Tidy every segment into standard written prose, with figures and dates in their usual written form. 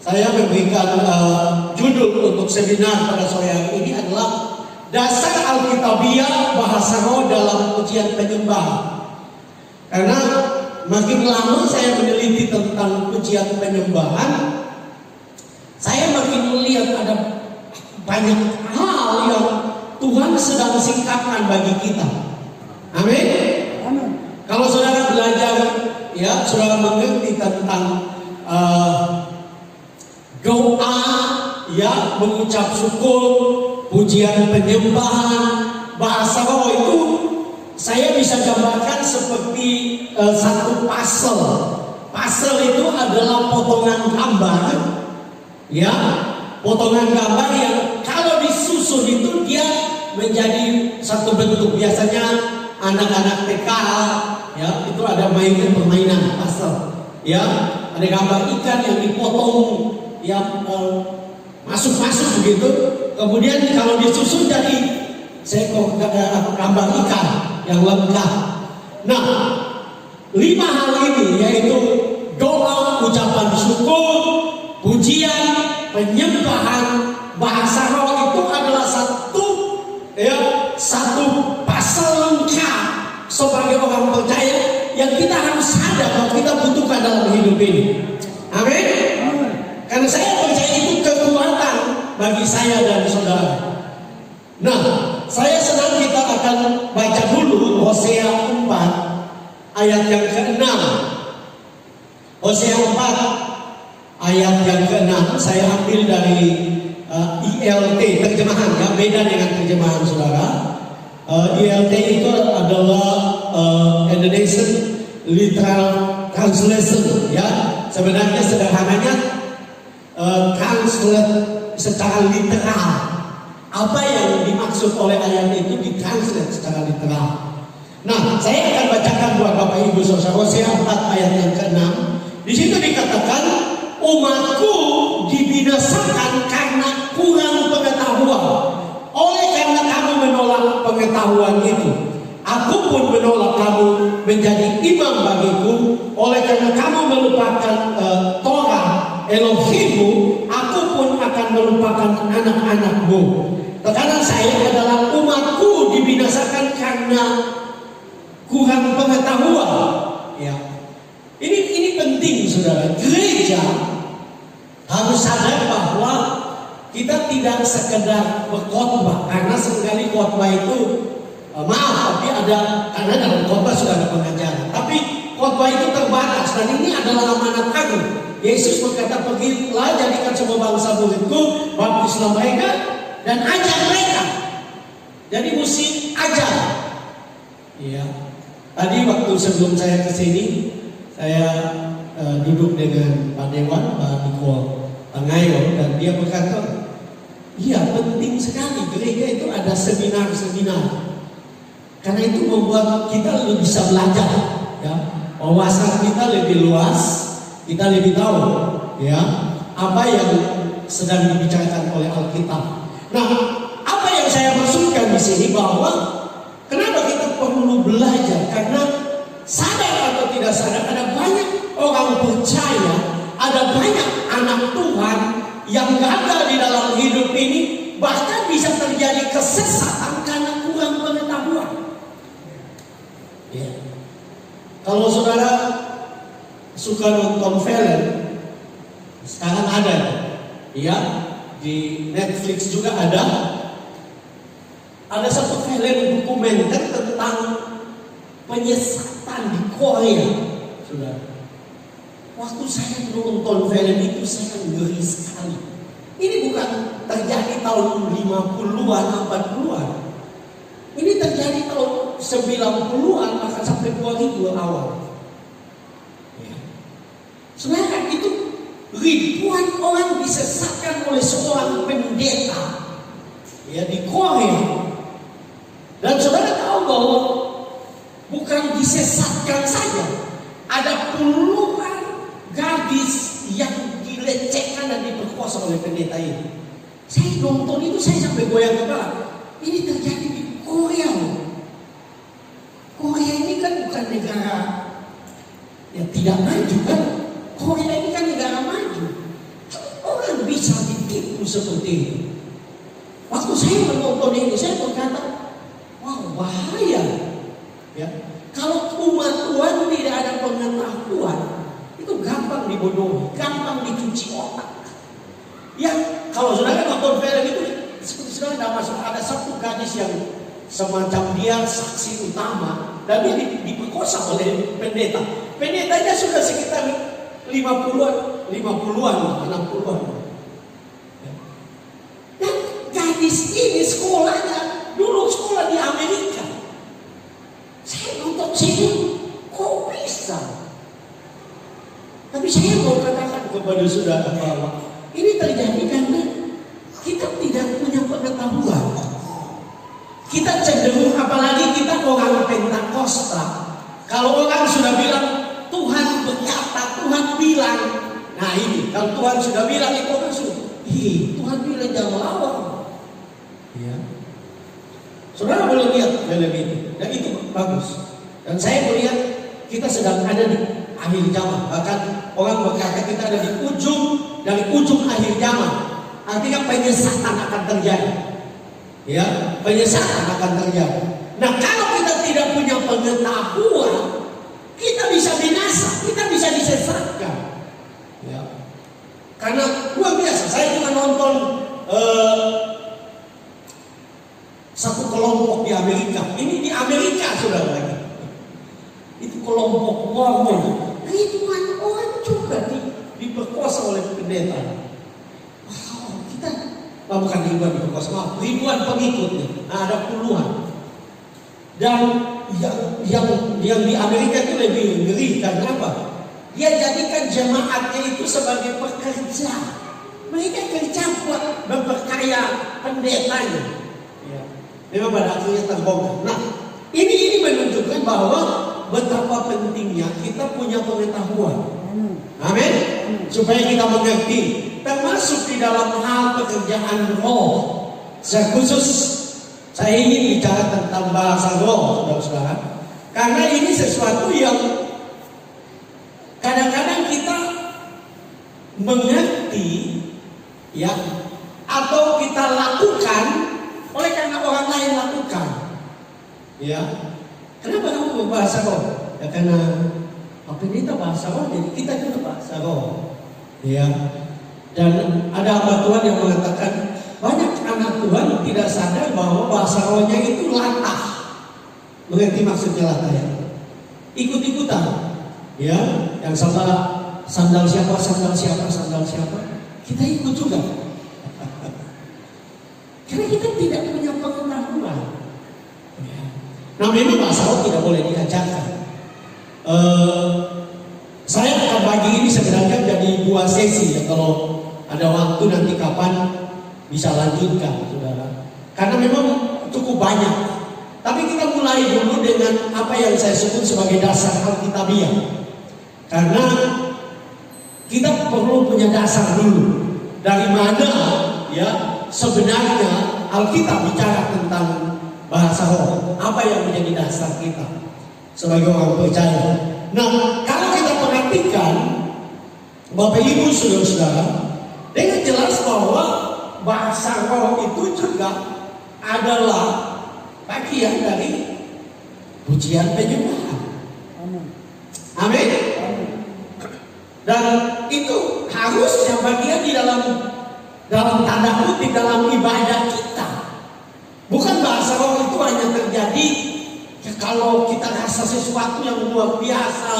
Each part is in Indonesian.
saya memberikan judul untuk seminar pada sore hari ini adalah dasar Alkitabiah bahasa roh dalam pujian penyembahan. Karena makin lama saya meneliti tentang pujian penyembahan, saya makin melihat ada banyak hal yang Tuhan sedang singkapkan bagi kita. Amin. Kalau saudara belajar, ya, saudara mengerti tentang doa, ya, mengucap syukur, pujian penyembahan, bahasa roh itu saya bisa gambarkan seperti satu puzzle. Puzzle itu adalah potongan gambar, ya, potongan gambar yang kalau disusun itu dia menjadi satu bentuk. Biasanya anak-anak TK, ya, itu ada permainan puzzle, ya, ada gambar ikan yang dipotong, yang masuk-masuk begitu. Kemudian kalau disusun jadi seekor gambar ikan yang lengkap. Nah, 5 hal ini yaitu doa, ucapan syukur, pujian, penyembahan, bahasa roh itu adalah satu pasal lengkap sebagai orang percaya yang kita harus sadar bahwa kita butuhkan dalam hidup ini. Amin. Karena saya percaya itu kekuatan bagi saya dan saudara. Nah, saya senang kita akan baca dulu Hosea 4 ayat yang ke-6. Hosea 4 ayat yang ke-6 saya ambil dari ILT terjemahan, ya, beda dengan terjemahan saudara. ILT itu adalah Indonesian Literal Translation, ya. Sebenarnya sederhananya translate secara literal. Apa yang dimaksud oleh ayat itu ditranslate secara literal. Nah, saya akan bacakan buat Bapak Ibu Saudara Hosea 4 ayat yang ke-6. Di situ dikatakan, umatku dibinasakan karena kurang pengetahuan. Oleh karena kamu menolak pengetahuan itu, aku pun menolak kamu menjadi imam bagiku. Oleh karena kamu melupakan Torah Elohimmu, aku pun akan melupakan anak-anakmu. Tekanan saya adalah umatku dibinasakan karena kurang pengetahuan. Ya, ini penting, saudara. Gereja harus sadar bahwa kita tidak sekedar berkhotbah, karena seringkali khotbah itu tapi karena dalam khotbah sudah ada pengajaran. Tapi khotbah itu terbatas dan ini adalah amanat agung. Yesus berkata, pergilah jadikan semua bangsa muridku, baptislah mereka dan ajar mereka. Jadi mesti ajar. Iya. Tadi waktu sebelum saya ke sini, saya duduk dengan Pak Dewan, Pak Niko Pangayo, dan dia berkata, iya, penting sekali gereja itu ada seminar-seminar. Karena itu membuat kita lebih bisa belajar, ya. Wawasan kita lebih luas. Kita lebih tahu, ya, apa yang sedang dibicarakan oleh Alkitab. Nah, apa yang saya maksudkan di sini bahwa kenapa kita perlu belajar? Karena sadar atau tidak sadar ada banyak orang percaya, ada banyak anak Tuhan yang gagal di dalam hidup ini, bahkan bisa terjadi kesesatan karena kurang pengetahuan. Ya. Kalau saudara suka nonton film, sekarang ada, ya, di Netflix juga ada satu film dokumenter tentang penyesatan di Korea, saudara. Waktu saya nonton film itu saya ngeri sekali. Ini bukan terjadi tahun 50-an, 40-an. Ini terjadi tahun 90-an, bahkan sampai 2000 awal. Sebenarnya itu ribuan orang disesatkan oleh seorang pendeta, ya, di Korea. Dan saudara tahu bahwa bukan disesatkan saja, ada puluhan gadis yang dilecehkan dan diperkosa oleh pendeta ini. Saya nonton itu saya sampai goyang kepala. Ini terjadi di Korea. Korea ini kan bukan negara yang tidak maju, kan? Korea ini kan negara maju. bisa ditipu seperti itu. Waktu saya menonton ini, saya berkata, wah bahaya. Ya, kalau umat Tuhan tidak ada pengetahuan, itu gampang dibodohi, gampang dicuci otak. Ya, kalau saudara nonton film itu, seperti saudara ada satu gadis yang semacam dia saksi utama, dan dia diperkosa oleh pendeta. Pendetanya sudah sekitar 50-an, 60-an. Dan gadis ini sekolahnya, dulu sekolah di Amerika. Saya nonton sini, kok bisa? Tapi saya mau katakan kepada saudara bahwa ini terjadi karena kita tidak punya pengetahuan. Kita cenderung, apalagi kita orang Pentakosta. Kalau orang sudah bilang Tuhan berkata, Tuhan bilang, nah ini kalau Tuhan sudah bilang itu orang sudah, Tuhan bilang jangan lawan. Ya. Saudara boleh lihat film ini, dan itu bagus. Dan saya melihat kita sedang ada di akhir zaman. Bahkan orang berkata kita ada di ujung akhir zaman. Artinya penyesatan akan terjadi. Ya, penyesatan akan terjadi. Nah, kalau kita tidak punya pengetahuan, kita bisa binasa, kita bisa disesatkan. Ya. Karena luar biasa, saya juga nonton satu kelompok di Amerika. Ini di Amerika, saudara lagi. Itu kelompok Mormon. Ribuan orang juga diperkosa oleh pendeta. Wow, kita bukan ribuan diperkosa, ribuan pengikutnya. Nah, ada puluhan. Dan yang di Amerika itu lebih ngeri. Karena apa? Dia jadikan jemaatnya itu sebagai pekerja. Mereka kerja buat memperkaya pendetanya. Ya. Memang pada akhirnya terbongkar. Nah, ini menunjukkan bahwa betapa pentingnya kita punya pengetahuan. Amin. Supaya kita mengerti, termasuk di dalam hal pekerjaan roh. Khusus saya ingin bicara tentang bahasa roh, saudara-saudara. Karena ini sesuatu yang kadang-kadang kita mengerti, ya, atau kita lakukan oleh karena orang lain lakukan. Ya. Kenapa kamu berbahasa roh? Ya karena pendeta bahasa roh, jadi kita juga bahasa roh. Ya. Dan ada hamba Tuhan yang mengatakan banyak anak Tuhan tidak sadar bahwa bahasa rohnya itu latah. Mengerti maksudnya latah ya? Ikut-ikutan. Ya, yang sandal siapa, kita ikut juga. Karena kita tidak punya pengetahuan. Nah, memang bahasa roh tidak boleh diajarkan. Saya akan bagi ini sebenarnya jadi 2 sesi ya, kalau ada waktu nanti kapan bisa lanjutkan, saudara. Karena memang cukup banyak. Tapi kita mulai dulu dengan apa yang saya sebut sebagai dasar Alkitabiah. Karena kita perlu punya dasar dulu. Dari mana ya sebenarnya Alkitab bicara tentang bahasa roh, apa yang menjadi dasar kita sebagai orang percaya. Nah, kalau kita perhatikan Bapak Ibu saudara-saudara, dengan jelas bahwa bahasa roh itu juga adalah bagian dari pujian penyembahan. Amin. Dan itu harusnya bagian di dalam tanda kutip dalam ibadah kita. Bukan bahasa roh itu hanya terjadi ya kalau kita rasa sesuatu yang luar biasa.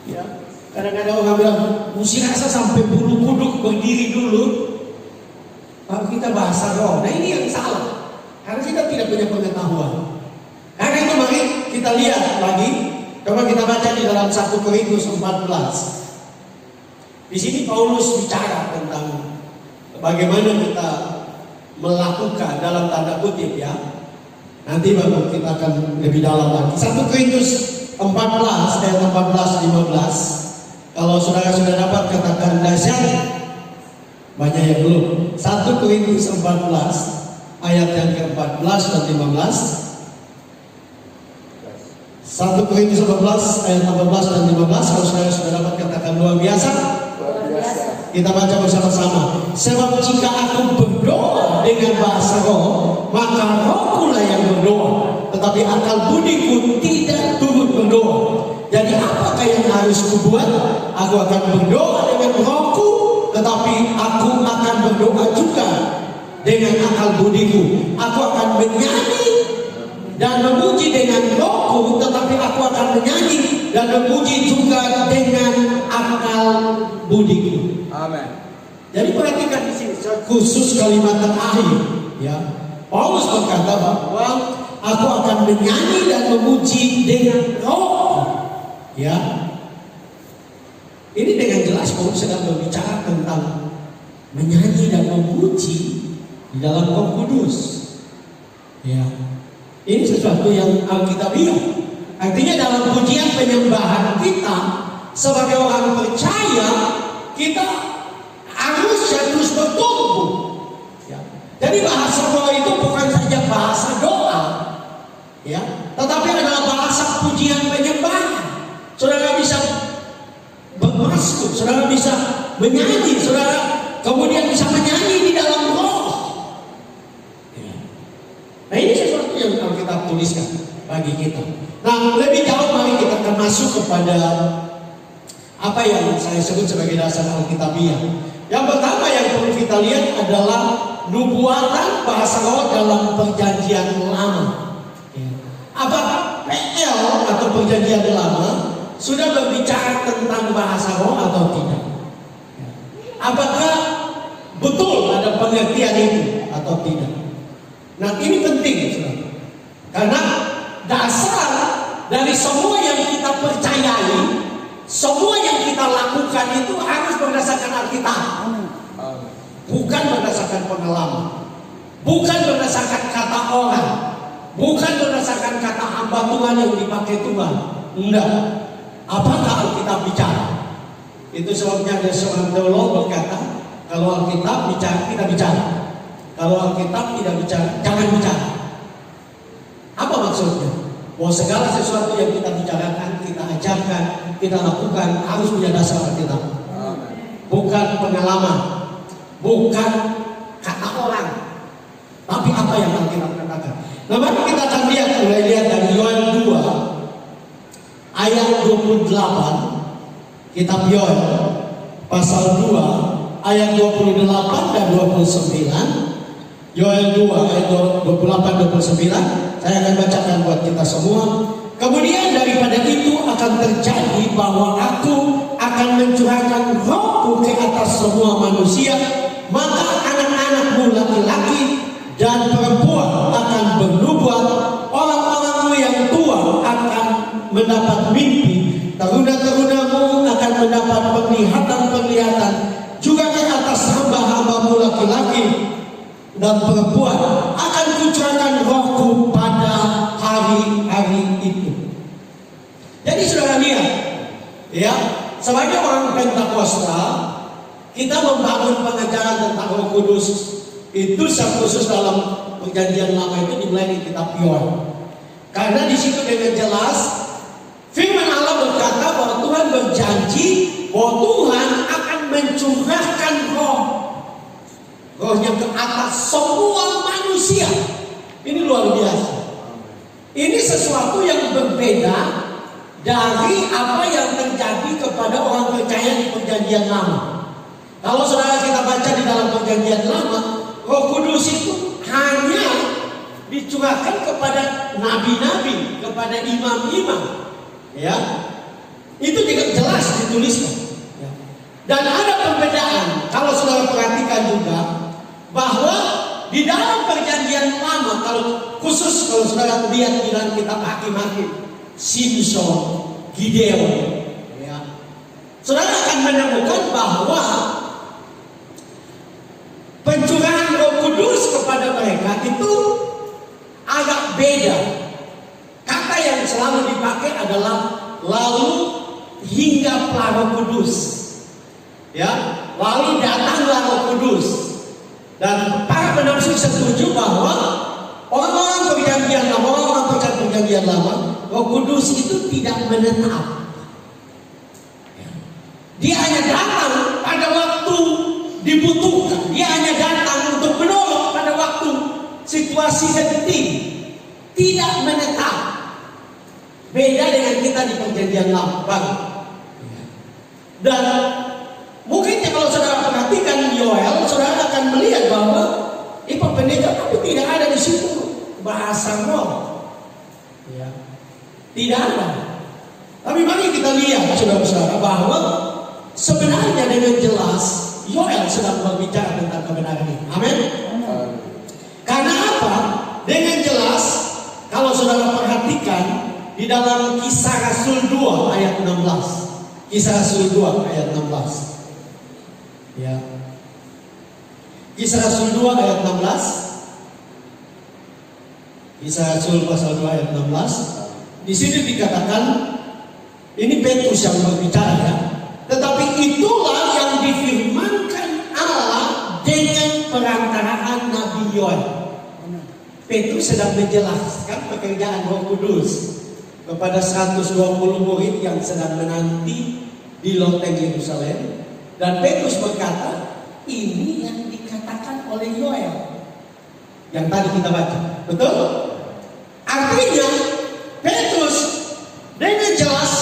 Ya. Kadang-kadang orang bilang mesti rasa sampai bulu kuduk berdiri dulu baru kita bahasa roh. Nah ini yang salah. Karena kita tidak punya pengetahuan. Karena itu mari kita lihat lagi. Coba kita baca di dalam 1 Korintus 14. Di sini Paulus bicara tentang bagaimana kita melakukan dalam tanda kutip ya. Nanti baru kita akan lebih dalam lagi. 1 Korintus 14 ayat 14-15. Kalau saudara sudah dapat katakan dahsyat. Banyak yang belum. 1 Korintus 14 ayat yang ke-14 dan 15. 1 Korintus 14 ayat 14 dan 15. Kalau saudara sudah dapat katakan luar biasa. Luar biasa. Kita baca bersama-sama. Sebab jika aku berdoa dengan bahasa roh, maka rohku lah yang berdoa, tetapi akal budiku tidak turut berdoa. Jadi apakah yang harus kubuat? Aku akan berdoa dengan rohku, tetapi aku akan berdoa juga dengan akal budiku. Aku akan menyanyi dan memuji dengan rohku, tetapi aku akan menyanyi dan memuji juga dengan akal budiku. Amin. Jadi perhatikan di sini khusus kalimat terakhir, ya. Paulus berkata bahwa aku akan menyanyi dan memuji dengan roh, ya. Ini dengan jelas Paulus sedang berbicara tentang menyanyi dan memuji di dalam Roh Kudus, ya. Ini sesuatu yang Alkitabiah. Artinya dalam pujian penyembahan kita sebagai orang percaya, kita harus terus bertumbuh, ya. Jadi bahasa roh itu bukan saja bahasa doa, ya, tetapi adalah bahasa pujian penyembahan. Saudara bisa bermasuk, saudara bisa menyanyi, saudara kemudian bisa menyanyi di dalam roh, ya. Nah ini sesuatu yang Alkitab tuliskan bagi kita. Nah lebih jauh mari kita akan masuk kepada apa yang saya sebut sebagai dasar Alkitabiah. Yang pertama yang perlu kita lihat adalah nubuatan bahasa roh dalam perjanjian lama. Apakah PL atau perjanjian lama sudah berbicara tentang bahasa roh atau tidak? Apakah betul ada pengertian itu atau tidak? Nah ini penting, saudara. Karena dasar dari semua yang kita percayai, semua yang kita lakukan itu harus berdasarkan Alkitab, bukan berdasarkan pengalaman, bukan berdasarkan kata orang, bukan berdasarkan kata hamba Tuhan yang dipakai Tuhan. Enggak. Apakah Alkitab bicara? Itu sebabnya ada seorang teolog berkata, kalau Alkitab bicara, kita bicara. Kalau Alkitab tidak bicara, jangan bicara. Apa maksudnya? Bahwa segala sesuatu yang kita bicarakan, kita ajarkan, kita lakukan harus punya dasar Alkitab. Bukan pengalaman, bukan kata orang, tapi apa yang Alkitab katakan. Nah mari kita akan mulai lihat dari Yoel 2 ayat 28. Kitab Yoel pasal 2 ayat 28 dan 29. Yoel 2 ayat 28-29. Saya akan bacakan buat kita semua. Kemudian daripada itu akan terjadi bahwa aku akan mencurahkan rohku ke atas semua manusia, maka anak-anakmu laki-laki dan perempuan akan bernubuat, orang-orangmu yang tua akan mendapat mimpi, taruna-tarunamu akan mendapat penglihatan-penglihatan, juga ke atas hamba-hambamu laki-laki dan perempuan akan kucurahkan rohku pada hari-hari itu. Jadi saudara lihat, ya, sebagai orang Pentakosta, kita membangun pengajaran tentang Roh Kudus itu khusus dalam perjanjian lama itu dimulai di kitab Yoel. Karena di situ dengan jelas firman Allah berkata bahwa Tuhan berjanji bahwa Tuhan akan mencurahkan rohnya ke atas semua manusia. Ini luar biasa. Ini sesuatu yang berbeda dari apa yang terjadi kepada orang percaya di perjanjian lama. Kalau saudara kita baca di dalam perjanjian lama, Roh Kudus itu hanya dicurahkan kepada nabi-nabi, kepada imam-imam, ya. Itu tidak jelas dituliskan, ya. Dan ada perbedaan. Kalau saudara perhatikan juga bahwa di dalam perjanjian lama, kalau saudara lihat di dalam kitab Hakim-Hakim, Simson, Gideon, ya, saudara akan menemukan bahwa pencurahan Roh Kudus kepada mereka itu agak beda. Kata yang selalu dipakai adalah lalu hinggaplah Roh Kudus, ya, lalu datanglah Roh Kudus. Dan para penafsir setuju bahwa orang-orang perjanjian lama, orang perjanjian lama, Roh Kudus itu tidak menetap. Dia hanya datang pada pada waktu dibutuhkan. Dia hanya datang untuk menolong pada waktu situasi genting, tidak menetap. Beda dengan kita di perjanjian lama. Dan mungkin kalau saudara perhatikan Yoel, saudara akan melihat bahwa pendeta tapi tidak ada di situ bahasa roh. Ya. Tidak ada. Tapi mari kita lihat saudara-saudara bahwa sebenarnya dengan jelas Yoel sedang berbicara tentang kebenaran ini. Amin. Karena apa? Dengan jelas kalau saudara perhatikan di dalam Kisah Rasul 2 ayat 16. Kisah Rasul 2 ayat 16. Ya. Kisah Rasul 2 ayat 16. Kisah Rasul pasal 2 ayat 16. Di sini dikatakan ini Petrus yang berbicara ya. Tetapi itulah yang difirmankan Allah dengan perantaraan Nabi Yoel. Petrus sedang menjelaskan pekerjaan Roh Kudus kepada 120 murid yang sedang menanti di loteng Yerusalem. Dan Petrus berkata, ini yang dikatakan oleh Yoel yang tadi kita baca. Betul? Artinya Petrus dengan jelas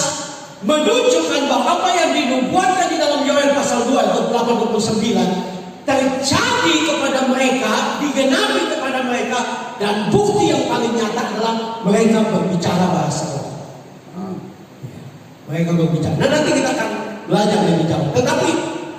menunjukkan bahwa apa yang dinubuatkan di dalam Yoel pasal 2 ayat 8-29 terjadi kepada mereka, digenapi kepada mereka, dan bukti yang paling nyata adalah mereka berbicara bahasa roh. Mereka berbicara. Nah, nanti kita akan belajar lebih jauh. Tetapi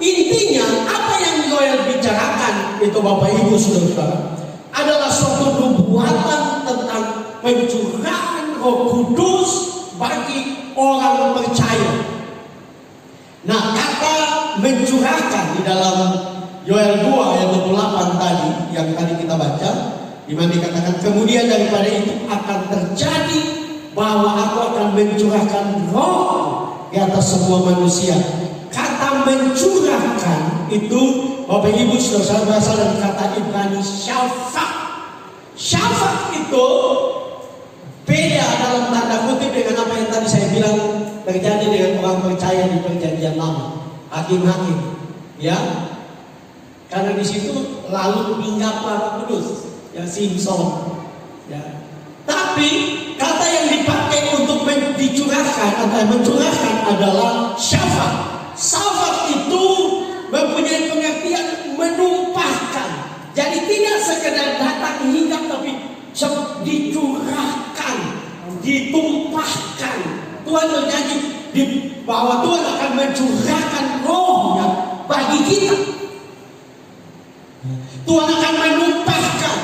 intinya apa yang Yoel bicarakan itu Bapak Ibu Saudara adalah suatu nubuatan tentang pencurahan Roh Kudus bagi orang percaya. Nah, kata mencurahkan di dalam Yoel 2 ayat 28 tadi yang tadi kita baca, di mana dikatakan kemudian daripada itu akan terjadi bahwa aku akan mencurahkan roh di atas semua manusia. Kata mencurahkan itu Bapak Ibu Saudara berasal dari kata Ibrani syafaq. Syafaq itu beda dalam tanda kutip dengan apa yang tadi saya bilang terjadi dengan orang percaya di perjanjian lama, hakim-hakim, ya. Karena di situ lalu mengapa Roh Kudus, ya Simpson, ya. Tapi kata yang dipakai untuk dicurahkan atau mencurahkan adalah syafaq. Syafaq itu mempunyai pengertian menumpahkan. Jadi tidak sekedar datang hinggap, tapi dicurahkan, ditumpahkan. Tuhan berjanji bahwa Tuhan akan mencurahkan rohnya bagi kita. Tuhan akan menumpahkan.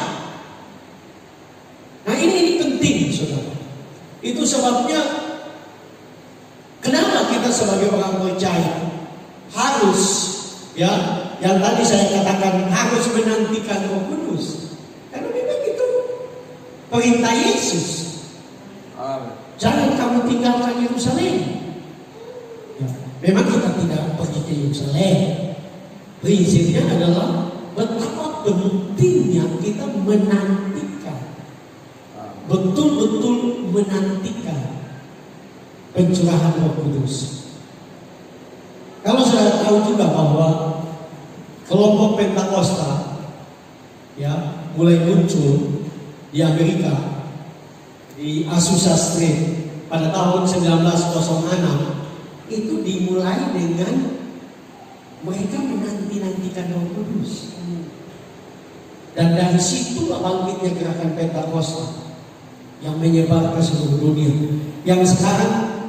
Nah ini penting saudara. Itu sebabnya kenapa kita sebagai orang percaya harus, ya, yang tadi saya katakan harus menantikan Roh Kudus. Karena memang itu perintah Yesus. Jangan kamu tinggalkan Yerusalem. Ya, memang kita tidak pergi ke Yerusalem. Prinsipnya adalah betapa pentingnya kita menantikan, betul-betul menantikan pencurahan Roh Kudus. Kalau saya tahu juga bahwa kelompok Pentakosta, ya, mulai muncul di Amerika, di Azusa Street pada tahun 1906, itu dimulai dengan mereka menanti-nantikan Roh Kudus. Dan dari situ bangkitnya gerakan Pentakosta yang menyebar ke seluruh dunia. Yang sekarang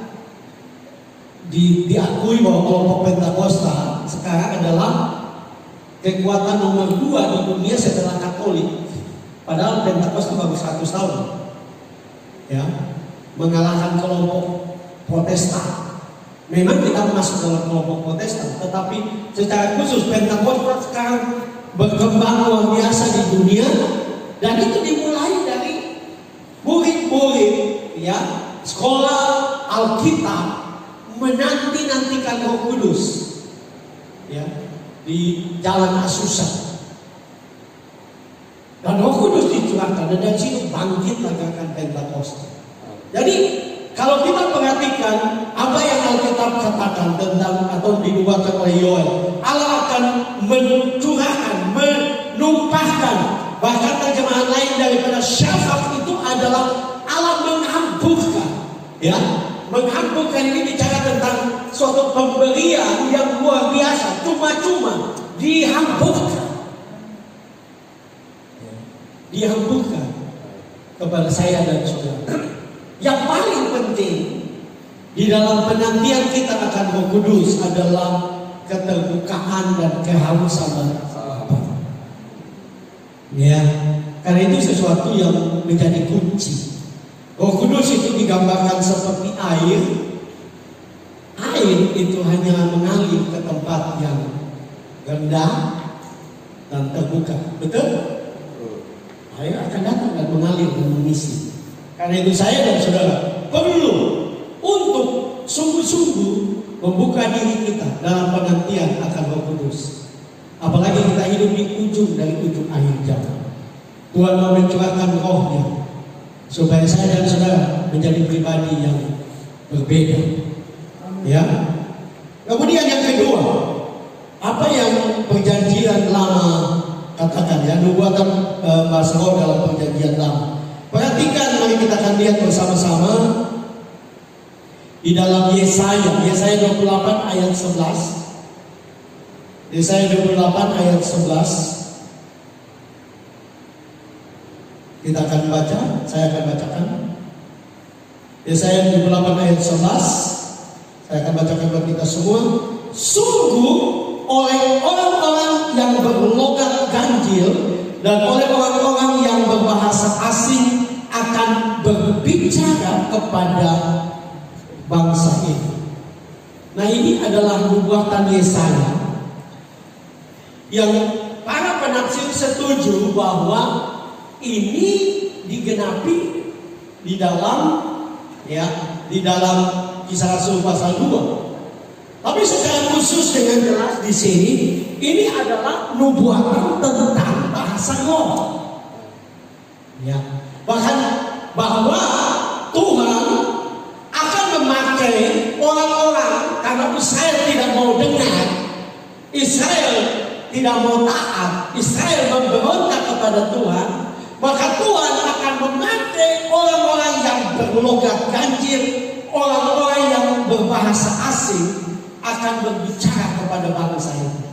diakui bahwa kelompok Pentakosta sekarang adalah kekuatan nomor 2 di dunia setelah Katolik. Padahal Pentakosta baru 100 tahun, ya, mengalahkan kelompok Protestan. Memang kita masuk dalam kelompok Protestan, tetapi secara khusus Pentakosta sekarang berkembang luar biasa di dunia. Dan itu dimulai dari murid-murid, ya, sekolah Alkitab menanti-nantikan Roh Kudus, ya, di Jalan Azusa. Dan Roh Kudus dicurahkan, dan dari situ bangkit gerakan Pentakosta. Jadi kalau kita perhatikan apa yang Alkitab katakan tentang atau dinubuatkan oleh Yoel, Allah bahkan terjemahan lain daripada syafaq itu adalah Allah menghamburkan. Ya, menghamburkan ini bicara tentang suatu pemberian yang luar biasa, cuma-cuma dihamburkan. Dihamburkan kepada saya dan saudara. Yang paling penting di dalam penantian kita akan Roh Kudus adalah keterbukaan dan kehausan Bapa. Ya, karena itu sesuatu yang menjadi kunci. Roh Kudus itu digambarkan seperti air. Air itu hanya mengalir ke tempat yang rendah dan terbuka. Betul? Air akan datang dan mengalir dan mengisi. Karena itu saya dan saudara perlu untuk sungguh-sungguh membuka diri kita dalam penantian akan Roh Kudus. Apalagi kita hidup di ujung dari ujung akhir zaman. Tuhan mau mencurahkan rohnya supaya saya dan saudara menjadi pribadi yang berbeda. Ya. Kemudian yang kedua, apa yang perjanjian lama katakan ya, nubuatan bahasa roh dalam perjanjian lama. Perhatikan, mari kita akan lihat bersama-sama di dalam Yesaya 28 ayat 11. Yesaya 28 ayat 11. Kita akan baca, saya akan bacakan. Yesaya 28 ayat 11. Saya akan bacakan buat kita semua. Sungguh oleh orang-orang yang berlogat ganjil dan oleh orang-orang yang berbahasa asing akan berbicara kepada bangsa ini. Nah, ini adalah nubuatan Yesaya yang para penafsir setuju bahwa ini digenapi di dalam Kisah Rasul pasal 2. Tapi secara khusus dengan jelas di sini, ini adalah nubuatan tentang bahasa roh. Ya, bahkan bahwa Tuhan akan memakai orang-orang karena Israel tidak mau dengar, Israel tidak mau taat, Israel memberontak kepada Tuhan, maka Tuhan akan memakai orang-orang yang berlogat ganjil, orang-orang yang berbahasa asing akan berbicara kepada bangsa ini.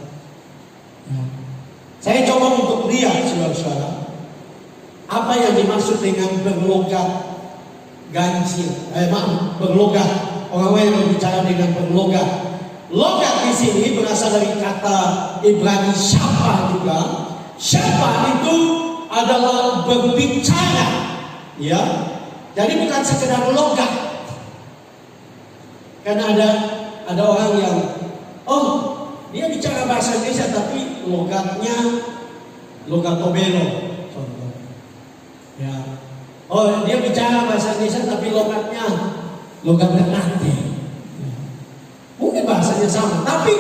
Saya coba untuk lihat saudara-saudara, apa yang dimaksud dengan berlogat ganjil. Berlogat. Orang-orang yang berbicara dengan berlogat. Logat di sini berasal dari kata Ibrani syapa juga. Syapa itu adalah berbicara. Ya. Jadi bukan sekedar logat. Karena ada orang yang dia bicara bahasa Indonesia tapi logatnya logat Tobelo contoh. Ya. Dia bicara bahasa Indonesia tapi logatnya logat Ternate. Ya. Mungkin bahasanya sama, tapi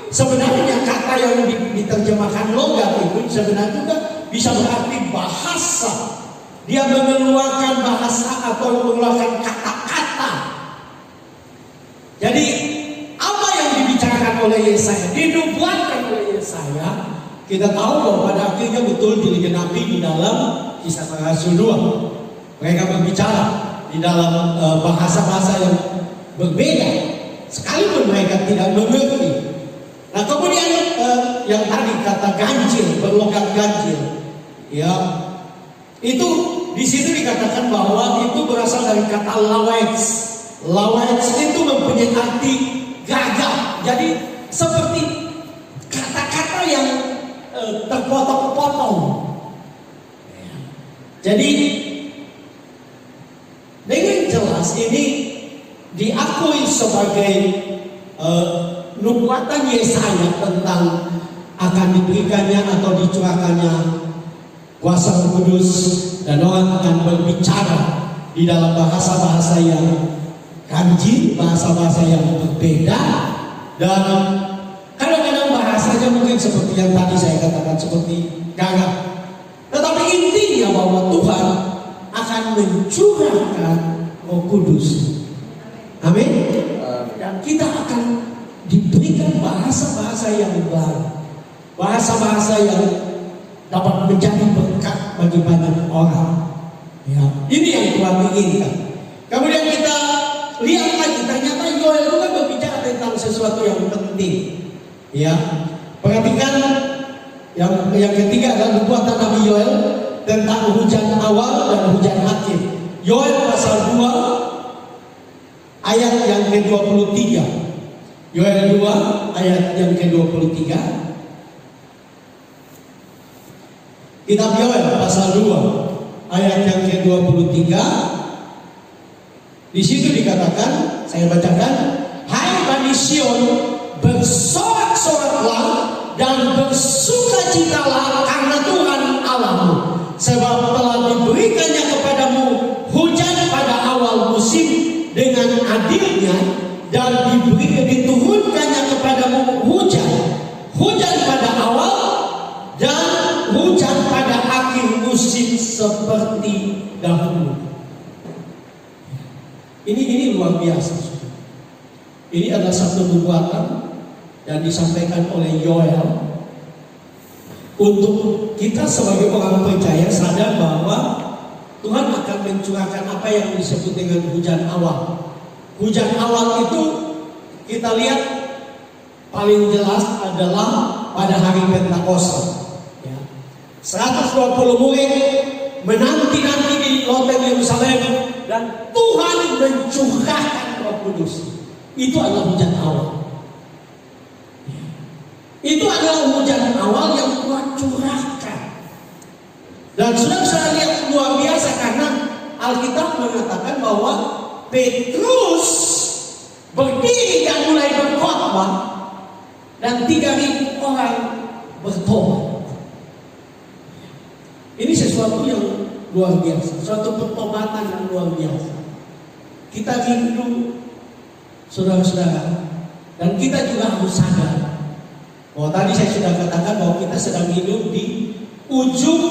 sebenarnya kata yang diterjemahkan logat itu sebenarnya juga bisa berarti bahasa. Dia mengeluarkan bahasa atau mengeluarkan kata-kata. Jadi apa yang dibicarakan oleh Yesaya, dinubuatkan oleh Yesaya, kita tahu bahwa pada akhirnya betul digenapi di dalam Kisah Rasul 2. Mereka berbicara di dalam bahasa-bahasa yang berbeda, sekalipun mereka tidak mengerti. Nah, kemudian yang tadi kata ganjil, berlogat ganjil, ya, itu di situ dikatakan bahwa itu berasal dari kata lawets. Lawets itu mempunyai arti gagap. Jadi seperti kata-kata yang terpotong-potong. Jadi dengan jelas ini diakui sebagai nubuatan Yesaya tentang akan diberikannya atau dicurahkannya kuasa Roh Kudus dan orang akan berbicara di dalam bahasa-bahasa yang ganjil, bahasa-bahasa yang berbeda, dan kadang-kadang bahasanya mungkin seperti yang tadi saya katakan, seperti gagap. Tetapi intinya bahwa Tuhan akan mencurahkan Roh Kudus. Amin. Dan kita akan diberikan bahasa-bahasa yang baru, bahasa-bahasa yang dapat menjadi berkat bagi banyak orang. Ya, ini yang Tuhan inginkan. Kemudian kita lihat lagi, ternyata Yoel juga berbicara tentang sesuatu yang penting. Ya, perhatikan yang ketiga adalah nubuatan Nabi Yoel tentang hujan awal dan hujan akhir. Yoel pasal 2 ayat yang ke-23. Yoel 2 ayat yang ke-23. Kitab Yoel pasal 2 ayat yang ke-23. Di situ dikatakan, saya bacakan, hai Bani Sion, bersorak-soraklah dan bersukacitalah karena Tuhan Allahmu, sebab telah diberikannya kepadamu hujan pada awal musim dengan adilnya, dan diturunkannya kepadamu hujan pada awal dan hujan pada akhir musim seperti dahulu. Ini luar biasa. Ini adalah satu nubuatan yang disampaikan oleh Yoel untuk kita sebagai orang percaya sadar bahwa Tuhan akan mencurahkan apa yang disebut dengan hujan awal. Hujan awal itu kita lihat paling jelas adalah pada hari Pentakosta. Ya. 120 murid menanti-nanti di loteng Yerusalem dan Tuhan mencurahkan Roh Kudus. Itu adalah hujan awal. Itu adalah hujan awal yang Tuhan curahkan. Dan sudah saya lihat luar biasa karena Alkitab mengatakan bahwa Petrus berdiri dan mulai berkhotbah dan 3.000 orang bertobat. Ini sesuatu yang luar biasa, suatu pertobatan yang luar biasa. Kita rindu, saudara-saudara, dan kita juga harus sadar bahwa tadi saya sudah katakan bahwa kita sedang hidup di ujung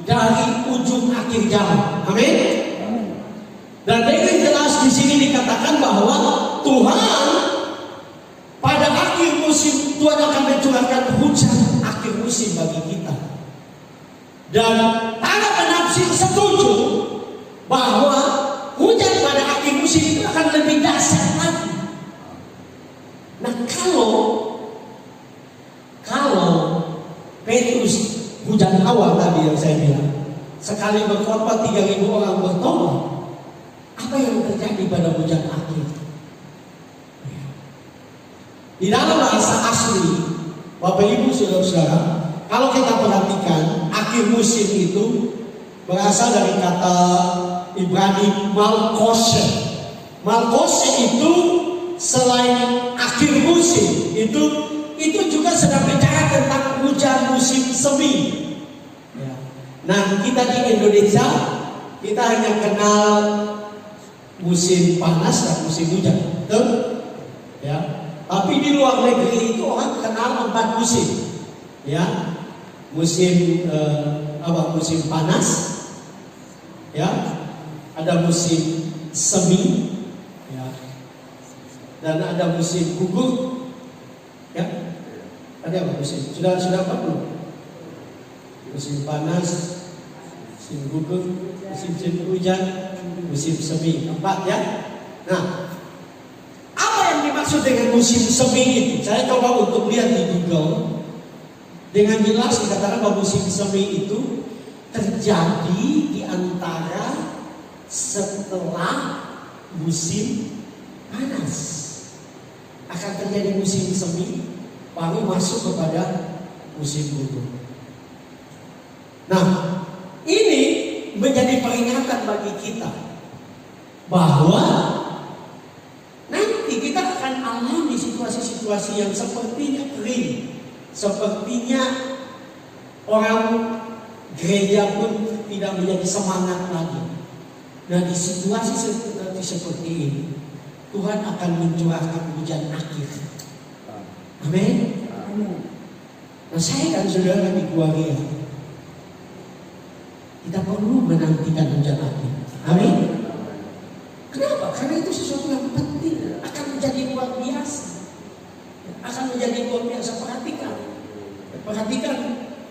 dari ujung akhir zaman. Amin. Dan dengan jelas di sini dikatakan bahwa Tuhan pada akhir musim Tuhan akan mencurahkan hujan akhir musim bagi kita. Dan para penafsir setuju bahwa hujan pada akhir musim itu akan lebih dahsyat lagi. Nah, kalau Petrus hujan awal tadi yang saya bilang, sekali berkhotbah 3.000 orang bertobat, apa yang terjadi pada hujan akhir? Di dalam bahasa asli, Bapak Ibu saudara-saudara, kalau kita perhatikan akhir musim itu berasal dari kata Ibrani malkoshe. Malkoshe itu selain akhir musim, itu juga sedang bicara tentang hujan musim semi. Ya. Nah, kita di Indonesia kita hanya kenal musim panas dan musim hujan, betul? Ya. Tapi di luar negeri itu orang kenal 4 musim. Ya. Musim musim panas. Ya. Ada musim semi. Ya. Dan ada musim gugur. Ya. Ada apa musim? Sudah apa belum? Musim panas, musim gugur, musim hujan, musim semi. 4 ya. Nah, apa yang dimaksud dengan musim semi itu? Saya coba untuk lihat di Google. Dengan jelas dikatakan bahwa musim semi itu terjadi di antara setelah musim panas. Akan terjadi musim semi, baru masuk kepada musim gugur. Nah, ini menjadi peringatan bagi kita bahwa nanti kita akan alami situasi-situasi yang sepertinya kering, sepertinya orang gereja pun tidak menjadi semangat lagi. Nah, di situasi seperti ini, Tuhan akan mencurahkan hujan akhir. Amin. Nah, saya dan saudara di Guaria, kita perlu menantikan hujan akhir. Amin. Kenapa? Karena itu sesuatu yang penting, akan menjadi luar biasa. Akan menjadi luar biasa. Perhatikan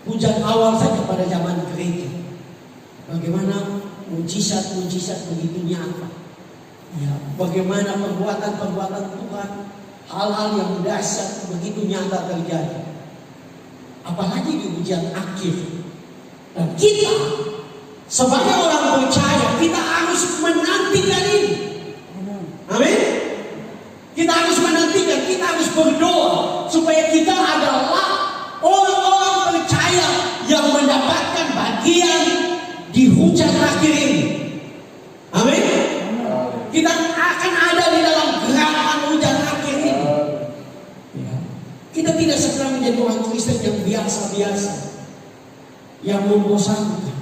hujan awal saja pada zaman gereja. Bagaimana mujizat-mujizat begitu nyata. Ya, bagaimana perbuatan-perbuatan Tuhan, hal-hal yang dahsyat begitu nyata terjadi. Apalagi di ujian akhir. Dan kita sebagai orang percaya, kita harus menantikan ini. Amin. Kita harus menantikan, kita harus berdoa supaya kita adalah orang-orang percaya yang mendapatkan bagian di hujan akhir ini. Amin. Kita akan ada di dalam gerakan hujan akhir ini. Ya. Kita tidak sedang menjadi orang Kristen yang biasa-biasa, yang membosankan.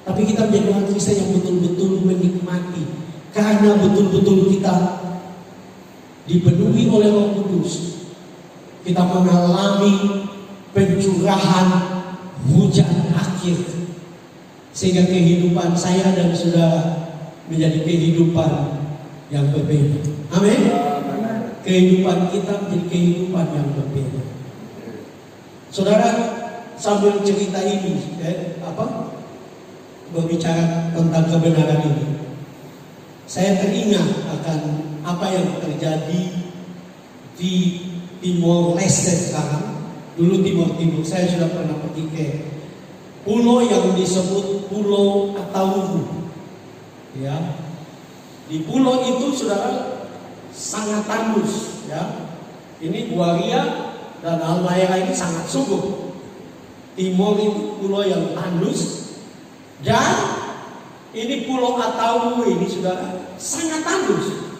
Tapi kita menjadi orang Kristen yang betul-betul menikmati, karena betul-betul kita dipenuhi oleh Roh Kudus. Kita mengalami pencurahan hujan akhir, sehingga kehidupan saya dan saudara menjadi kehidupan yang berbeda. Amin. Kehidupan kita menjadi kehidupan yang berbeda. Saudara, sambil cerita ini, berbicara tentang kebenaran ini, saya teringat akan apa yang terjadi di Timor Leste sekarang. Dulu Timor Timur, saya sudah pernah pergi ke pulau yang disebut Pulau Atauru. Ya, di pulau itu saudara sangat tandus. Ya, ini Buaria dan Halmahera ini sangat subur. Timor itu pulau yang tandus, dan ini Pulau Atauru ini saudara sangat tandus.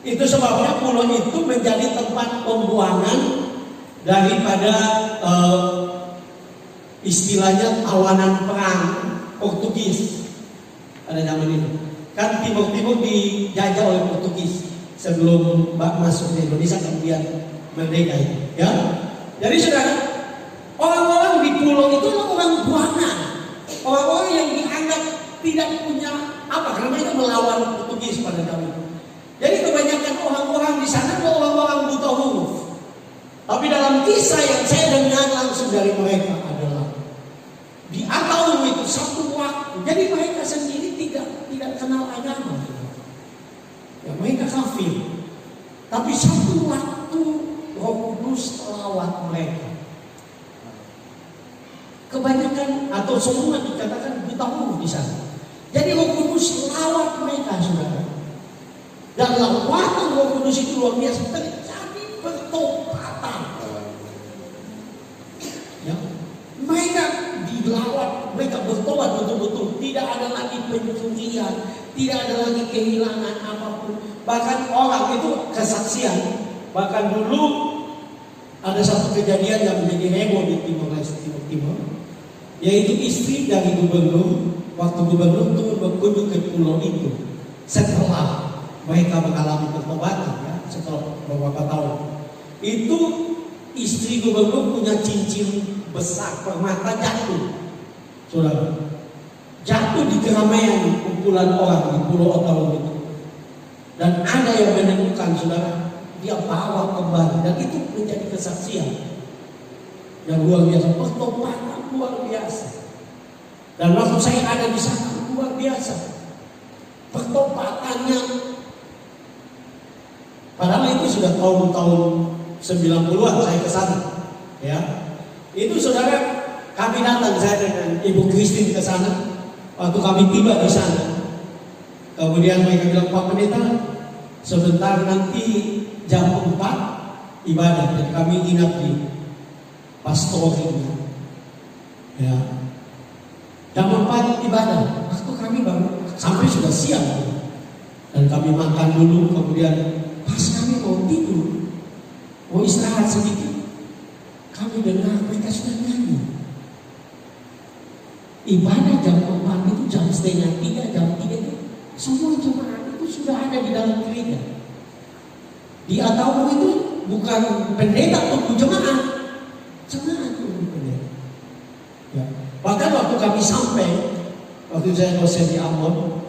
Itu sebabnya pulau itu menjadi tempat pembuangan daripada istilahnya tawanan perang Portugis pada zaman itu. Kan Timur-Timur dijajah oleh Portugis sebelum masuk ke Indonesia, kemudian merdeka. Ya, jadi saudara, orang-orang di pulau itu orang buangan, orang-orang yang dianggap tidak punya apa, karena mereka melawan Portugis pada zaman itu. Jadi kebanyakan orang-orang di sana adalah orang-orang buta huruf. Tapi dalam kisah yang saya dengar langsung dari mereka adalah di Atauru itu satu waktu, jadi mereka sendiri tidak kenal agama. Ya, mereka kafir. Tapi satu waktu Roh Kudus lawat mereka. Kebanyakan atau semua dikatakan buta huruf di sana. Jadi Roh Kudus lawat mereka, saudara. Dan lawatan Roh Kudus itu luar biasa, terjadi pertobatan. Ya, mereka dilawat, mereka bertobat betul-betul. Tidak ada lagi pencurian, tidak ada lagi kehilangan apapun. Bahkan orang itu kesaksian. Bahkan dulu ada satu kejadian yang menjadi heboh di Timor Leste, Timur, yaitu istri dari gubernur. Waktu gubernur turun berkunjung ke pulau itu, setelah mereka mengalami pertobatan, ya, setelah beberapa tahun, itu istri gubernur punya cincin besar permata jatuh, saudara, jatuh di keramaian kumpulan orang di Pulau Atauru itu, dan ada yang menemukan, saudara, dia bawa kembali, dan itu menjadi kesaksian yang luar biasa, pertobatan luar biasa. Dan waktu saya ada di sana luar biasa pertobatannya. Padahal itu sudah tahun-tahun 90-an saya ke sana. Ya. Itu saudara, kami datang, saya dengan Ibu Christine ke sana. Waktu kami tiba di sana, kemudian mereka bilang, Pak Pendeta, sebentar nanti jam 4 ibadah, dan kami inap di pastornya. Ya. Jam 4 ibadah, waktu kami baru sampai sudah siang. Dan kami makan dulu, kemudian pas kami mau tidur, mau istirahat sedikit, kami dengar mereka sudah nyanyi. Ibadah jam 4 itu jam setengah 3, jam 3 itu semua jemaat itu sudah ada di dalam gereja. Di Atauru itu bukan pendeta untuk jemaat, jemaat untuk pendeta. Ya. Bahkan waktu kami sampai, waktu saya dosen di Ambon,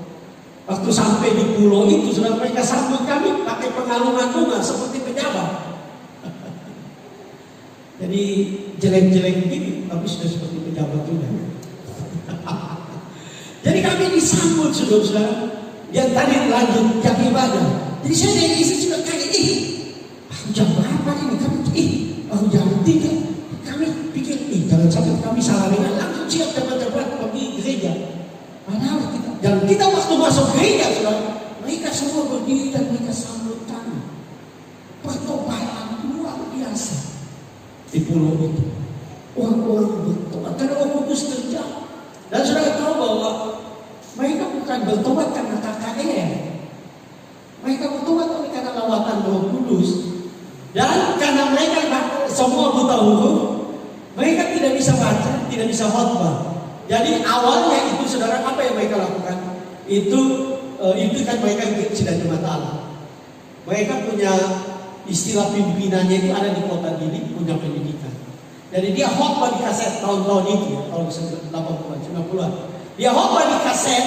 waktu sampai di pulau itu, sudah mereka sambut kami pakai pengalungan bunga seperti pejabat. Jadi jelek-jelek begini, tapi sudah seperti pejabat juga. Jadi kami disambut saudara-saudara. Yang tadi lanjut jam ibadah. Jadi saya dari istri sudah kaget, jam berapa ini? Kami baru jam 3. Kami pikir, jangan sampai kami salah dengan langsung siap cepat-cepat pergi gereja. Padahal kita waktu masuk gereja, saudara, mereka semua berdiri dan mereka sambut kami. Pertobatan luar biasa di pulau itu. Orang-orang bertobat karena Roh Kudus kerja. Dan saudara tahu bahwa mereka bukan bertobat karena KKR. Mereka bertobat karena lawatan Roh Kudus. Dan karena mereka semua buta huruf, mereka tidak bisa baca, tidak bisa khotbah. Jadi awalnya itu saudara, apa yang mereka lakukan? Itu kan mereka sedang di mata Allah. Mereka punya istilah pimpinannya itu ada di kota ini, punya pendidikan. Jadi dia khotbah di kaset tahun-tahun itu ya, tahun 80-an, 90-an. Dia khotbah di kaset,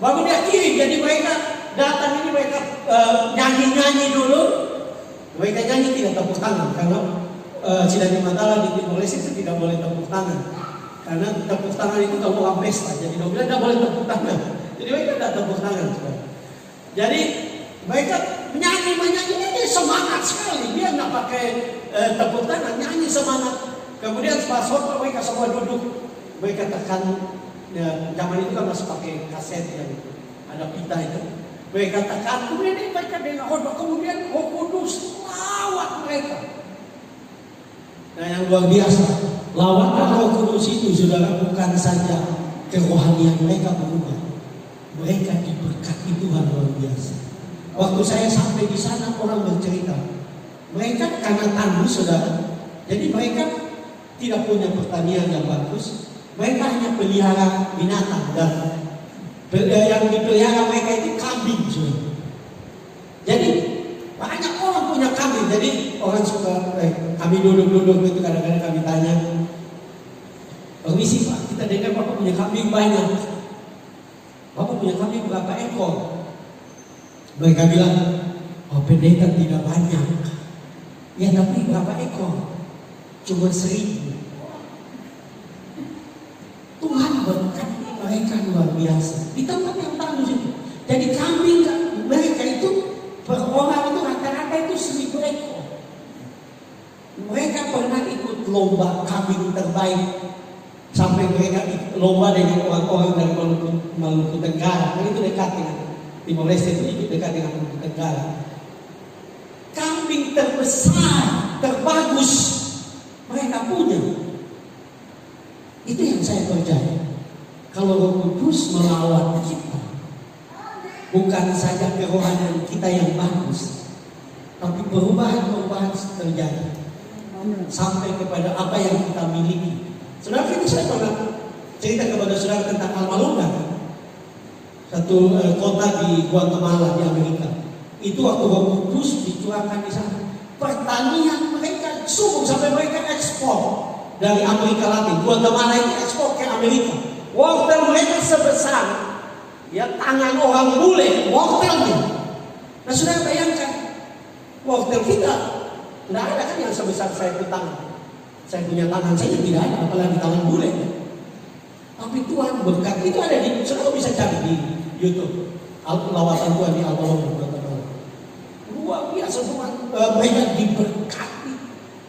baru dia kirim. Jadi mereka datang ini, mereka nyanyi-nyanyi dulu. Mereka nyanyi tidak tepuk tangan karena sidang di Matalah di Timor Leste itu tidak boleh tepuk tangan. Karena tepuk tangan itu kalau orang pesta, jadi dia bilang tidak boleh tepuk tangan. Jadi mereka tidak tepuk tangan. Jadi mereka menyanyi semangat sekali. Dia nggak pakai tepuk tangan, nyanyi semangat. Kemudian pas khotbah mereka semua duduk. Mereka tekan, zaman itu kan masih pakai kaset yang ada pita itu. Mereka tekan, kemudian mereka dengar khotbah, kemudian Roh Kudus lawat mereka. Nah yang luar biasa, lawatan Roh Kudus itu saudara bukan saja kerohanian mereka berubah, mereka diberkati Tuhan luar biasa. Waktu saya sampai di sana orang bercerita, mereka karena tandus saudara, jadi mereka tidak punya pertanian yang bagus, mereka hanya pelihara binatang dan yang dipelihara mereka itu kambing saudara. Jadi banyak orang punya kambing, jadi orang suka kami duduk-duduk itu kadang-kadang kami tanya, permisi Pak, kita dengar Bapak punya kambing banyak. Bapak punya kambing berapa ekor? Mereka bilang, oh pendeta tidak banyak. Ya tapi berapa ekor? Cuma 1,000. Tuhan berkati mereka luar biasa di tempat yang tandus itu. Jadi kambing mereka itu per orang itu rata-rata itu 1,000 ekor. Mereka pernah ikut lomba kambing terbaik sampai mereka lomba dengan orang-orang dari Maluku Tenggara. Itu dekat dengan Timor Leste, itu dekat dengan Maluku Tenggara. Kambing terbesar, terbagus mereka punya. Itu yang saya percaya. Kalau Roh Kudus melawat kita, bukan saja kerohanian kita yang bagus, tapi perubahan-perubahan terjadi sampai kepada apa yang kita miliki. Saudara, ini saya pernah cerita kepada saudara tentang Almalonga, satu kota di Guatemala di Amerika. Itu waktu Roh Kudus dicurahkan di sana, pertanian mereka subur sampai mereka ekspor dari Amerika Latin. Guatemala itu ekspor ke Amerika. Wortel mereka sebesar ya tangan orang bule, wortelnya. Nah sudah bayangkan, wortel kita tidak ada kan yang sebesar saya punya tangan. Saya punya tangan saja tidak ada, apalagi tangan bule. Tapi Tuhan berkat itu ada di, saudara bisa cari di YouTube. Lawatan Tuhan di Almalonga Guatemala. Luar biasa Tuhan, mereka diberkati.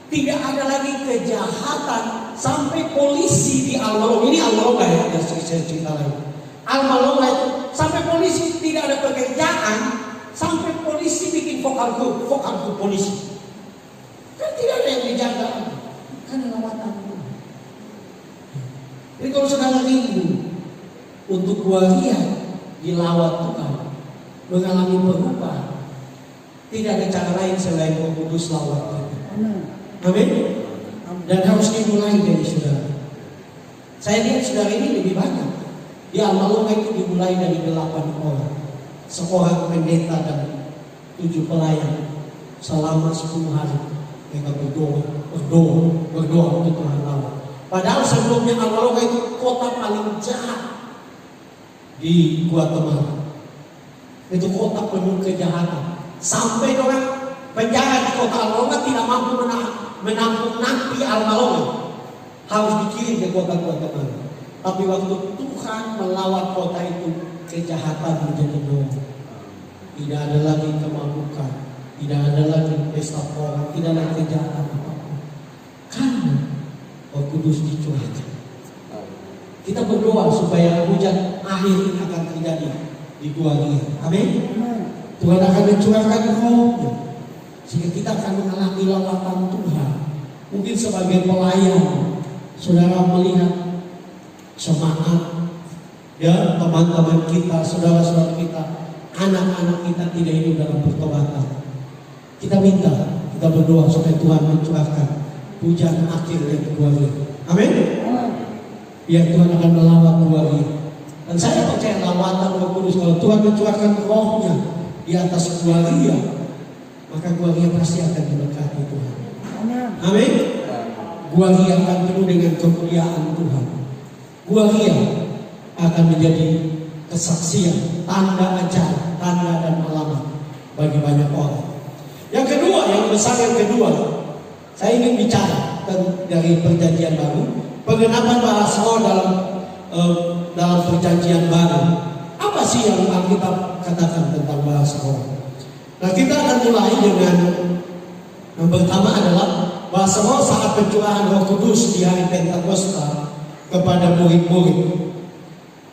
Tidak ada lagi kejahatan sampai polisi di Almalonga. Ini Almalonga ya, saya cerita lagi. Almalonga itu sampai polisi tidak ada pekerjaan, sampai polisi bikin vokal grup polisi. Kan tidak ada yang dijaga, kan lawatan. Jadi kalau saudara rindu untuk waria dilawat Tuhan, mengalami perubahan, tidak ada cara lain selain Roh Kudus lawat. Amin. Dan harus dimulai dari saudara. Saya lihat saudara ini lebih banyak. Di Almalonga itu dimulai dari 8 orang. Seorang pendeta dan 7 pelayan. Selama 10 hari mereka berdoa untuk Tuhan Allah. Padahal sebelumnya Almalonga itu kota paling jahat di Guatemala. Itu kota penuh kejahatan. Sampai orang penjara di kota Almalonga tidak mampu menahan. menampung napi Almalonga harus dikirim ke kota-kota mana. Tapi waktu Tuhan melawat kota itu, kejahatan menjadi nol. Tidak ada lagi kemabukan, tidak ada lagi pesta pora, tidak ada kejahatan apapun. Karena Roh Kudus dicurahkan. Kita berdoa supaya hujan akhir ini akan terjadi di Gua Ria. Amin. Tuhan akan mencurahkan rohnya sehingga kita akan mengalami lawatan Tuhan. Mungkin sebagai pelayan, saudara melihat semangat ya teman-teman kita, saudara-saudara kita, anak-anak kita tidak hidup dalam pertobatan. Kita minta, kita berdoa supaya Tuhan mencurahkan hujan akhir dari Gua Ria. Amin. Biar Tuhan akan melawat Gua Ria. Dan saya percaya lawatan Roh Kudus, kalau Tuhan mencurahkan rohnya di atas Gua Ria, maka Gua Ria pasti akan diberkati Tuhan. Amin. Gua Ria akan penuh dengan kemuliaan Tuhan. Gua Ria akan menjadi kesaksian, tanda ajaib, tanda dan alamat bagi banyak orang. Yang kedua, yang besar yang kedua, saya ingin bicara dari Perjanjian Baru, pengenapan bahasa roh dalam Perjanjian Baru. Apa sih yang Alkitab katakan tentang bahasa roh? Nah, kita akan mulai dengan yang pertama adalah bahasa roh saat pencurahan Roh Kudus di hari Pentakosta kepada murid-murid.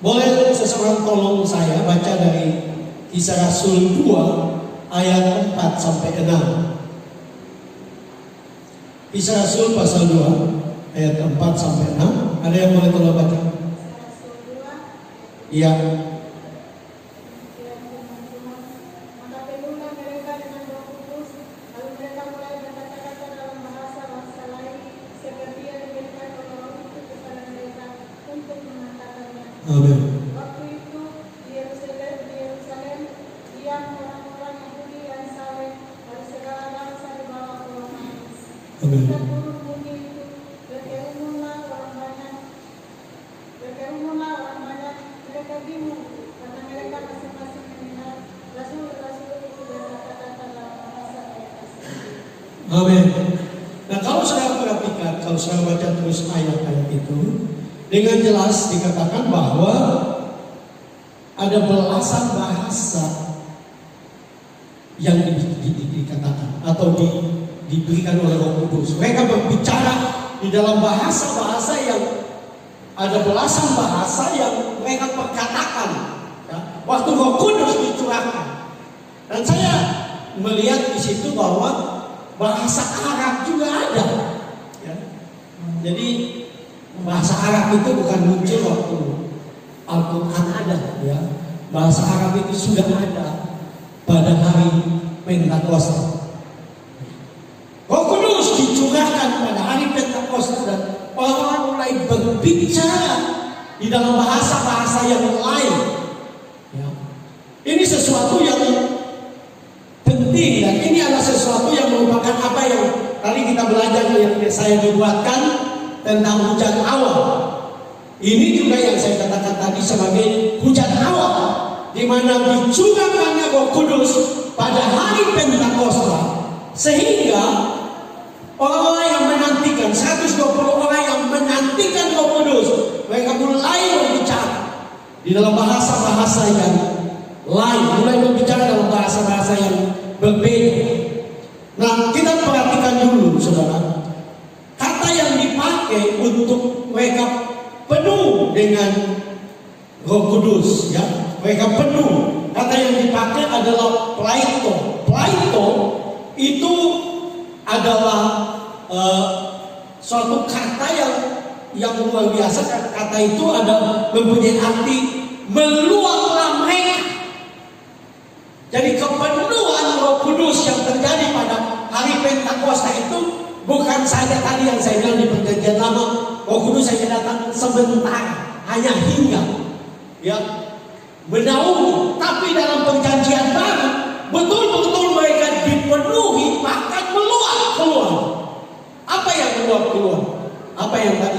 Boleh seseorang tolong saya baca dari Kisah Rasul 2 ayat 4 sampai 6. Kisah Rasul pasal 2 ayat 4 sampai 6. Ada yang boleh tolong baca? Iya. Amin. Waktu itu di Yerusalem diam orang-orang Yahudi yang saleh dari segala bangsa di bawah Romanis. Amin. Dan turun bumi itu berkerumunlah orang banyak. Mereka bingung karena mereka masing-masing mendengar rasul-rasul itu berkata-kata dalam bahasa mereka sendiri. Amin. Nah, kalau saya perhatikan, kalau saya baca terus ayat-ayat itu, dengan jelas dikatakan bahwa ada belasan bahasa yang dikatakan atau diberikan oleh Roh Kudus. Mereka berbicara di dalam bahasa-bahasa yang ada belasan bahasa yang mereka perkatakan ya, waktu Roh Kudus dicurahkan. Dan saya melihat di situ bahwa bahasa Arab juga ada. Ya. Jadi bahasa Arab itu bukan muncul waktu Al-Quran ada, ya. Bahasa Arab itu sudah ada pada hari Pentakosta. Roh Kudus dicurahkan pada hari Pentakosta dan orang-orang mulai berbicara di dalam bahasa-bahasa yang lain. Ya. Ini sesuatu yang penting dan ini adalah sesuatu yang merupakan apa yang tadi kita belajar yang saya dibuatkan tentang hujan awal. Ini juga yang saya katakan tadi sebagai hujan awal, di mana dicurahkannya Roh Kudus pada hari Pentakosta, sehingga orang-orang yang menantikan 120 orang yang menantikan Roh Kudus, mereka mulai berbicara di dalam bahasa-bahasa yang lain, mulai berbicara dalam bahasa-bahasa yang berbeda. Nah, kita perhatikan dulu, saudara. Kata yang dipakai untuk mereka penuh dengan Roh Kudus, ya, mereka penuh. Kata yang dipakai adalah plaito. Plaito itu adalah suatu kata yang luar biasa. Kata itu ada mempunyai arti meluanglah mereka. Jadi kepenuhan Roh Kudus yang terjadi pada hari Pentakosta itu bukan saja tadi yang saya bilang di Perjanjian Lama, Roh Kudus hanya datang sebentar, hanya hingga, ya, menaungi. Tapi dalam Perjanjian Baru, betul-betul mereka dipenuhi, bahkan meluap keluar. Apa yang meluap keluar? Apa yang tadi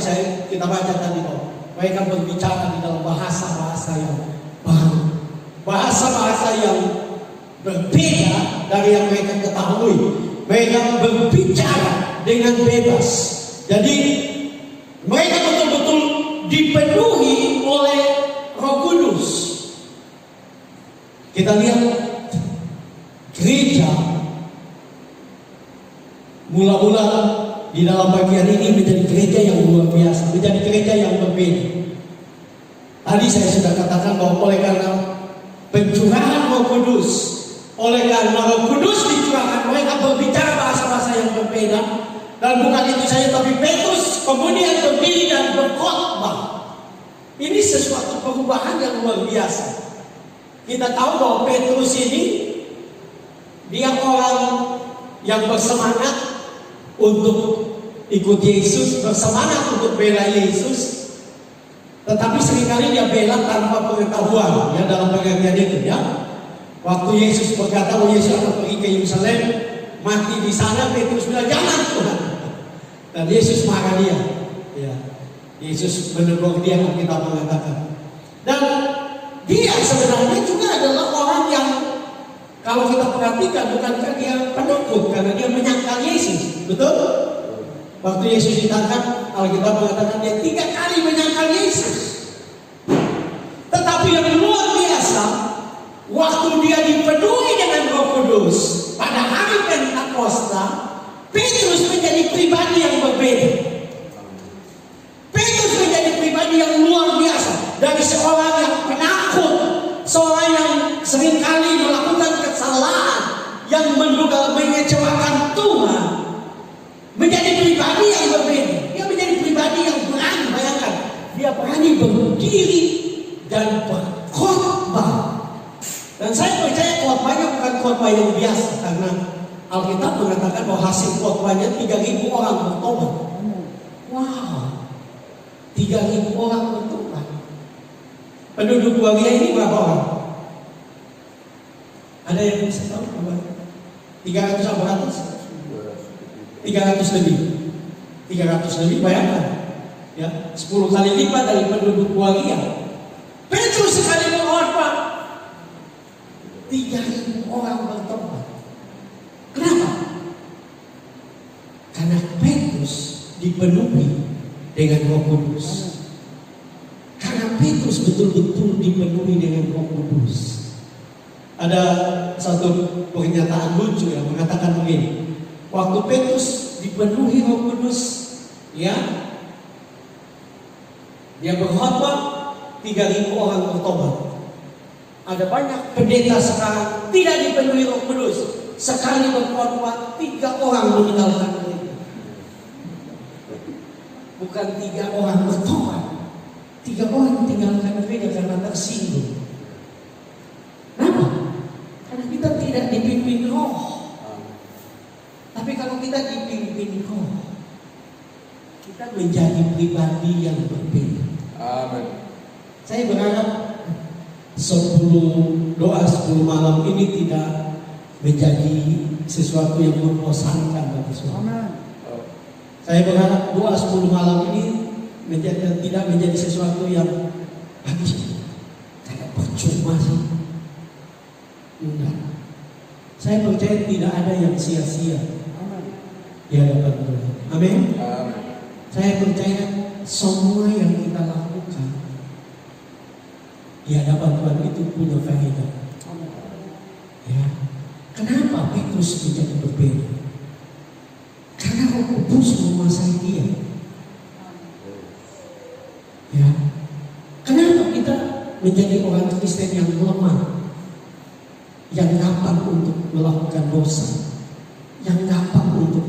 kita baca tadi, mereka berbicara di dalam bahasa-bahasa yang baru, bahasa-bahasa yang berbeda dari yang mereka ketahui. Mereka berbicara dengan bebas. Jadi mereka betul-betul dipenuhi oleh Roh Kudus. Kita lihat gereja mula-mula di dalam bagian ini menjadi gereja yang luar biasa, menjadi gereja yang berbeda. Tadi saya sudah katakan bahwa oleh karena pencurahan Roh Kudus, oleh karena Roh Kudus dicurahkan, mereka berbicara bahasa-bahasa yang berbeda. Dan bukan itu saja, tapi Petrus kemudian berdiri dan berkhotbah. Ini sesuatu perubahan yang luar biasa. Kita tahu bahwa Petrus ini dia orang yang bersemangat untuk ikut Yesus, bersemangat untuk bela Yesus. Tetapi seringkali dia bela tanpa pengetahuan, ya, dalam bagian itu, ya. Waktu Yesus berkata bahwa Yesus akan pergi ke Yerusalem, mati di sana, Petrus bilang jangan Tuhan. Dan Yesus marah dia, ya. Yesus menegur dia, kita mengatakan. Dan dia sebenarnya juga adalah orang yang kalau kita perhatikan bukankah dia penakut karena dia menyangkal Yesus, betul? Waktu Yesus ditangkap, Alkitab mengatakan dia 3 kali menyangkal Yesus. Tetapi yang luar biasa, waktu dia dipenuhi dengan Roh Kudus pada hari Pentakosta, Petrus menjadi pribadi yang berbeda. Petrus menjadi pribadi yang luar biasa. Dari seorang yang penakut, seorang yang seringkali melakukan kesalahan, yang menduga mengecewakan Tuhan, menjadi pribadi yang berbeda. Dia menjadi pribadi yang berani. Bayangkan, dia berani berdiri dan berkhotbah. Dan saya percaya khotbahnya bukan khotbah yang biasa, karena Alkitab mengatakan bahwa hasil khotbahnya 3.000 orang bertobat. Wow, 3.000 orang bertobat. Penduduk Waria ini berapa orang? Ada yang bisa tahu berapa? 300 atau 100? 300 lebih. 300 lebih, bayangkan. Ya, 10 kali lipat dari penduduk Waria. Petrus sekali berkhotbah, 3.000 orang bertobat. Kenapa? Karena Petrus dipenuhi dengan Roh Kudus. Karena Petrus betul-betul dipenuhi dengan Roh Kudus. Ada satu pernyataan lucu yang mengatakan begini. Waktu Petrus dipenuhi Roh Kudus, ya, dia berkhotbah, 3.000 orang bertobat. Ada banyak pendeta sekarang tidak dipenuhi Roh Kudus. Sekali berkhotbah 3 orang meninggalkan gereja. Bukan 3 orang bertobat, 3 orang tinggalkan gereja karena tersinggung. Kenapa? Karena kita tidak dipimpin Roh. Tapi kalau kita dipimpin Roh, kita menjadi pribadi yang berbeda. Amin. Saya berharap 10 doa 10 malam ini tidak menjadi sesuatu yang membosankan bagi saudara. Saya berharap doa 10 malam ini tidak menjadi sesuatu yang habis kayak percuma sih. Enggak. Saya percaya tidak ada yang sia-sia di hadapan Tuhan. Amin. Saya percaya semua yang kita lakukan di hadapan Tuhan itu punya faedah. Ya. Kenapa Petrus menjadi berbeda? Karena Roh Kudus menguasai dia. Ya. Kenapa kita menjadi orang Kristen yang lemah, yang gampang untuk melakukan dosa, yang gampang untuk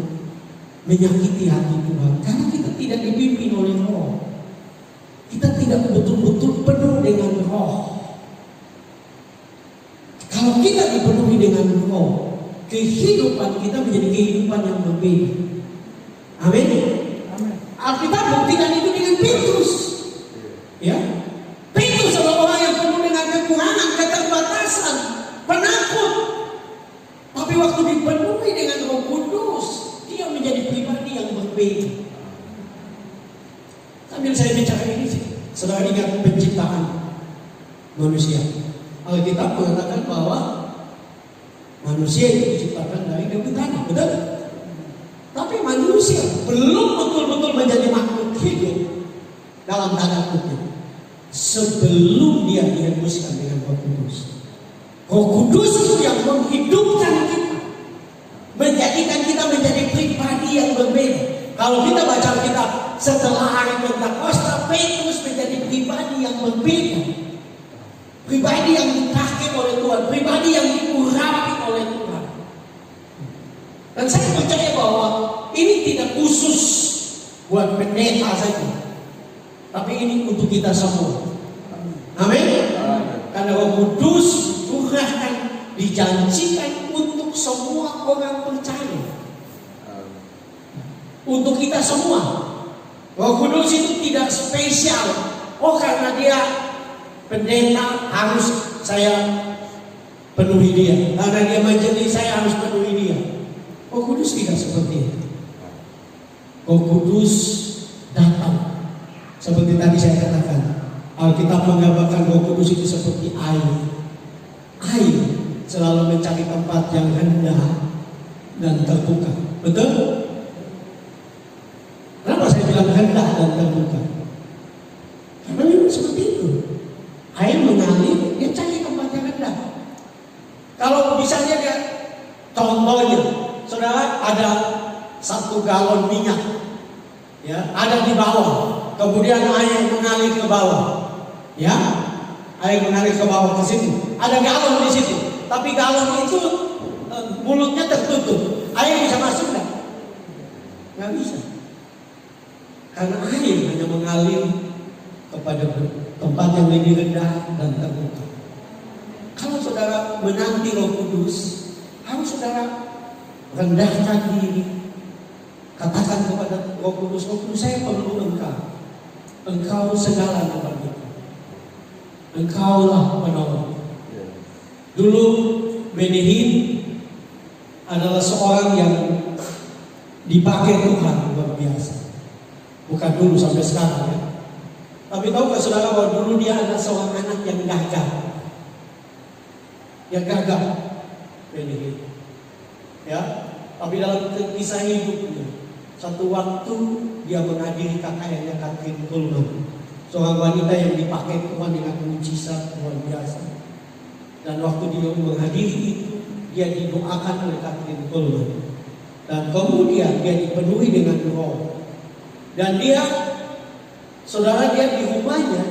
menyakiti hati Tuhan? Karena kita tidak dipimpin oleh Roh. Kita tidak betul-betul penuh dengan Roh. Kalau kita dipenuhi dengan Roh, kehidupan kita menjadi kehidupan yang berbeda. Amin. Alkitab buktikan itu dengan Petrus. Ya, Petrus adalah orang yang penuh dengan kekurangan, keterbatasan, penakut. Tapi waktu dipenuhi dengan Roh Kudus, dia menjadi pribadi yang berbeda. Sambil saya bicara ini, saudara ingat penciptaan manusia. Alkitab mengatakan bahwa manusia itu diciptakan dari debu tanah, betul? Tapi manusia belum betul-betul menjadi makhluk hidup dalam tanda kutip sebelum dia dihembuskan dengan Roh Kudus. Roh Kudus itu yang menghidupkan kita, menjadikan kita menjadi pribadi yang berbeda. Kalau kita baca Alkitab setelah hari Pentakosta, Petrus menjadi pribadi yang berbeda, pribadi yang dipakai oleh Tuhan, pribadi yang diurapi oleh Tuhan. Dan saya percaya bahwa ini tidak khusus buat pendeta saja, tapi ini untuk kita semua. Amin. Karena Roh Kudus dikurahkan, dijanjikan untuk semua orang percaya, untuk kita semua. Roh Kudus itu tidak spesial. Oh, karena dia pendeta harus saya penuhi dia, karena dia majelis saya harus penuhi dia. Roh Kudus tidak seperti itu. Roh Kudus datang seperti tadi saya katakan. Alkitab menggambarkan Roh Kudus itu seperti air. Air selalu mencari tempat yang rendah dan terbuka. Betul? Kenapa saya bilang rendah dan terbuka? Karena memang seperti itu. Air mengalir, dia cari tempat yang rendah. Kalau misalnya dia, contohnya, saudara ada 1 galon minyak, ya, ada di bawah, kemudian air mengalir ke bawah, ya, air mengalir ke bawah ke situ. Ada galon di situ, tapi galon itu mulutnya tertutup. Air bisa masuk nggak? Nggak bisa, karena air hanya mengalir kepada tempat yang lebih rendah dan terbuka. Kalau saudara menanti Roh Kudus, harus saudara rendahkan diri, katakan kepada Roh Kudus, Roh Kudus, saya perlu Engkau. Engkau segala bagiku. Engkaulah penolong. Dulu Benihim adalah seorang yang dipakai Tuhan luar biasa. Bukan dulu, sampai sekarang ya. Tapi tahukah saudara bahwa dulu dia adalah seorang anak yang gagal. Yang gagal Benihim. Ya, tapi dalam kisah hidupnya, satu waktu dia menghadiri kakaknya Katrin Kuhlman, seorang wanita yang dipakai Tuhan dengan mujizat luar biasa. Dan waktu dia menghadiri itu, dia didoakan oleh Katrin Kuhlman, dan kemudian dia dipenuhi dengan roh. Dan dia, saudara, dia di rumahnya,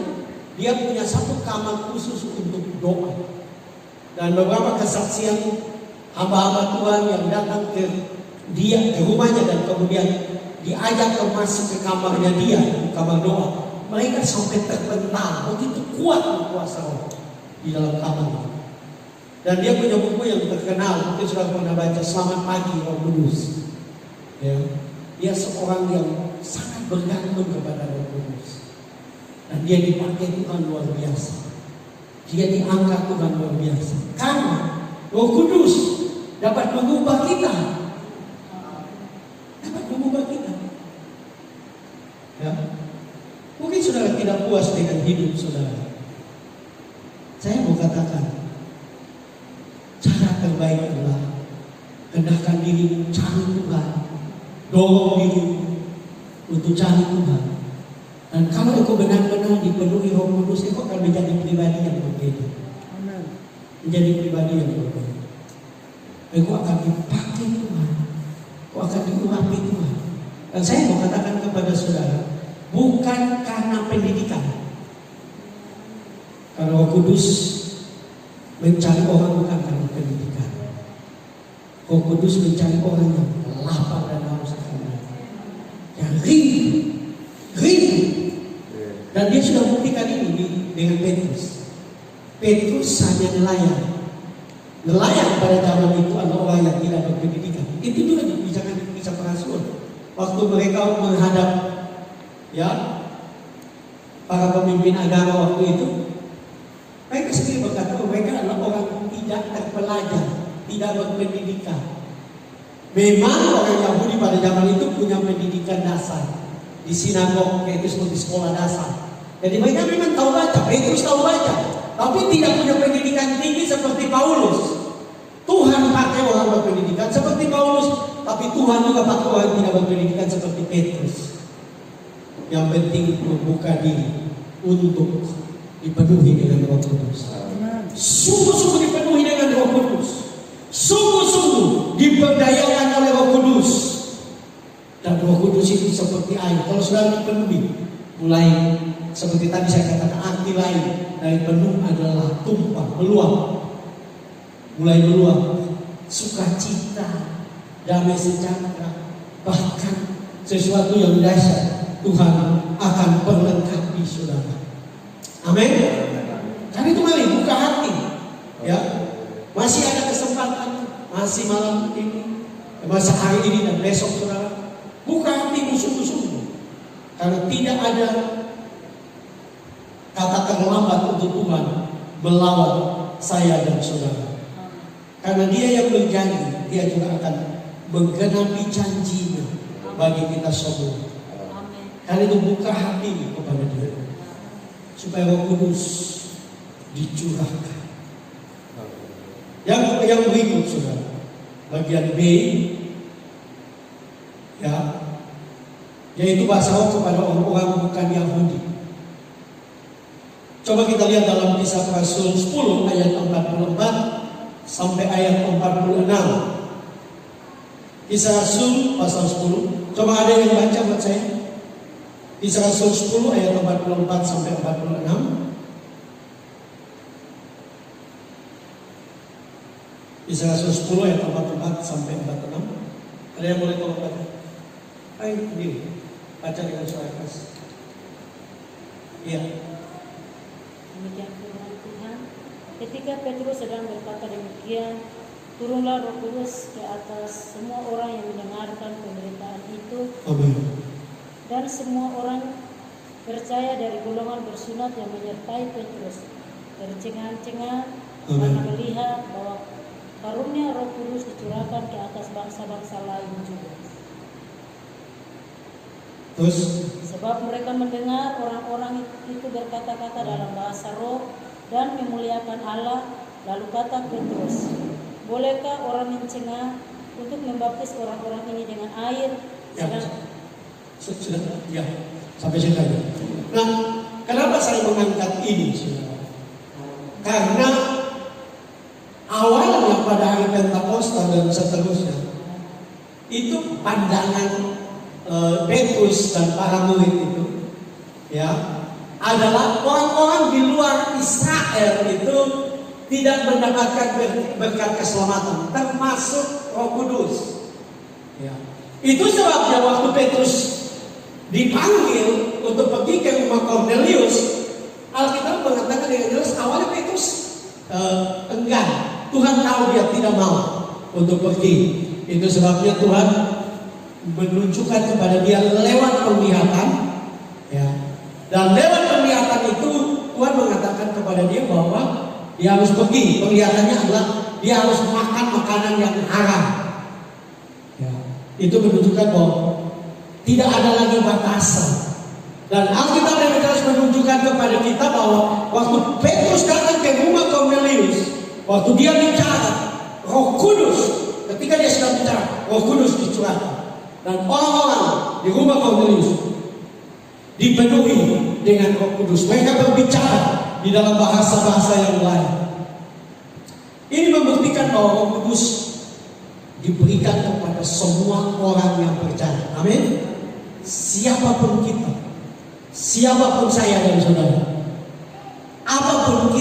dia punya satu kamar khusus untuk doa. Dan beberapa kesaksian hamba-hamba Tuhan yang datang ke dia, ke rumahnya, dan kemudian diajak masuk ke kamarnya dia, kamar doa. Mereka sampai terpental, begitu kuat kuasa roh di dalam kamar itu. Dan dia punya buku yang terkenal, mungkin sudah pernah baca, Selamat Pagi Roh Kudus. Ya, dia seorang yang sangat bergantung kepada Roh Kudus. Dan dia dipakai Tuhan luar biasa. Dia diangkat Tuhan luar biasa. Karena Roh Kudus dapat mengubah kita. Dapat mengubah kita. Ya. Mungkin saudara tidak puas dengan hidup saudara. Saya mau katakan, cara terbaik adalah rendahkan diri, cari Tuhan, dorong diri untuk cari Tuhan. Dan kalau engkau benar-benar dipenuhi Roh Kudus, engkau akan menjadi pribadi yang berbeda. Menjadi pribadi yang berbeda. Engkau akan dipakai Tuhan, engkau akan diurapi Tuhan. Dan saya mau katakan kepada saudara, bukan karena pendidikan. Karena Roh Kudus mencari orang bukan karena pendidikan. Roh Kudus mencari orang yang lapar dan haus akan Dia, yang rindu. Dan dia sudah buktikan ini dengan Petrus. Petrus hanya nelayan. Nelayan pada zaman itu adalah orang yang tidak berpendidikan. Itu juga dibicarakan di Kisah Para Rasul. Waktu mereka menghadap, ya, para pemimpin agama waktu itu, mereka sendiri berkata mereka adalah orang tidak terpelajar, tidak berpendidikan. Memang orang Yahudi pada zaman itu punya pendidikan dasar di sinagog, yaitu seperti sekolah dasar. Jadi mereka memang tahu baca, Petrus tahu baca, tapi tidak punya pendidikan tinggi seperti Paulus. Tuhan pakai orang berpendidikan seperti Paulus. tapi Tuhan juga pakai orang tidak berpendidikan seperti Petrus. Yang penting membuka diri untuk dipenuhi dengan Roh Kudus. Sungguh-sungguh dipenuhi dengan Roh Kudus. Sungguh-sungguh diberdayakan oleh Roh Kudus. Dan Roh Kudus itu seperti air. Kalau sudah dipenuhi, mulai seperti tadi saya katakan, arti lain dari penuh adalah tumpah, meluap. Mulai meluap. Sukacita, damai sejahtera, bahkan sesuatu yang dahsyat Tuhan akan perlengkapi saudara. Amin. Karena itu mari buka hati, ya. Masih ada kesempatan, masih malam ini, masa hari ini dan besok saudara. Buka hatimu sungguh-sungguh, karena tidak ada kata terlambat untuk Tuhan melawan saya dan saudara. Karena Dia yang berjanji, Dia juga akan menggenapi janjinya bagi kita semua. Karena itu buka hati kepada Dia, supaya Roh Kudus dicurahkan. Yang berikut saudara, bagian B, ya, yaitu bahasa roh kepada orang-orang bukan Yahudi. Coba kita lihat dalam Kisah Rasul 10 ayat 44 sampai ayat 46. Kisah Rasul pasal 10. Coba ada yang baca buat saya. Kisah Rasul 10 ayat 44 sampai 46. Kisah Rasul 10 ayat 44 sampai 46. Ada yang boleh tolong baca? Ayo sendiri baca dengan suara keras. Iya. Demikian firman Tuhan. Ketika Petrus sedang berkata demikian, turunlah Roh Kudus ke atas semua orang yang mendengarkan pemberitaan itu. Amin. Dan semua orang percaya dari golongan bersunat yang menyertai Petrus tercengang-cengang karena melihat bahwa karunia Roh Kudus dicurahkan ke atas bangsa-bangsa lain juga. Terus, Sebab mereka mendengar orang-orang itu berkata-kata dalam bahasa roh dan memuliakan Allah. Lalu kata Petrus, bolehkah orang yang cengah untuk membaptis orang-orang ini dengan air? ya, sudah, ya, sampai sini lagi. Nah, kenapa saya mengangkat ini, saudara? Karena awalnya pada hari Pentakosta dan seterusnya, itu pandangan Petrus dan para murid itu, ya, adalah orang-orang di luar Israel itu tidak mendapatkan berkat keselamatan, termasuk Roh Kudus. Ya. Itu sebabnya waktu Petrus dipanggil untuk pergi ke rumah Cornelius, Alkitab mengatakan dengan jelas awalnya Petrus enggan. Tuhan tahu dia tidak mau untuk pergi. Itu sebabnya Tuhan menunjukkan kepada dia lewat penglihatan, ya. Dan lewat penglihatan itu Tuhan mengatakan kepada dia bahwa dia harus pergi. Penglihatannya adalah dia harus makan makanan yang haram, ya. Itu menunjukkan bahwa tidak ada lagi batasan. Dan Alkitab yang jelas menunjukkan kepada kita bahwa waktu Petrus datang ke rumah Cornelius, waktu dia bicara, Roh Kudus, ketika dia sedang bicara, Roh Kudus dicurahkan. Dan orang-orang di rumah Cornelius dipenuhi dengan Roh Kudus. Mereka berbicara di dalam bahasa-bahasa yang lain. Ini membuktikan bahwa Roh Kudus diberikan kepada semua orang yang percaya. Amin. Siapapun kita, siapapun saya dan saudara, apapun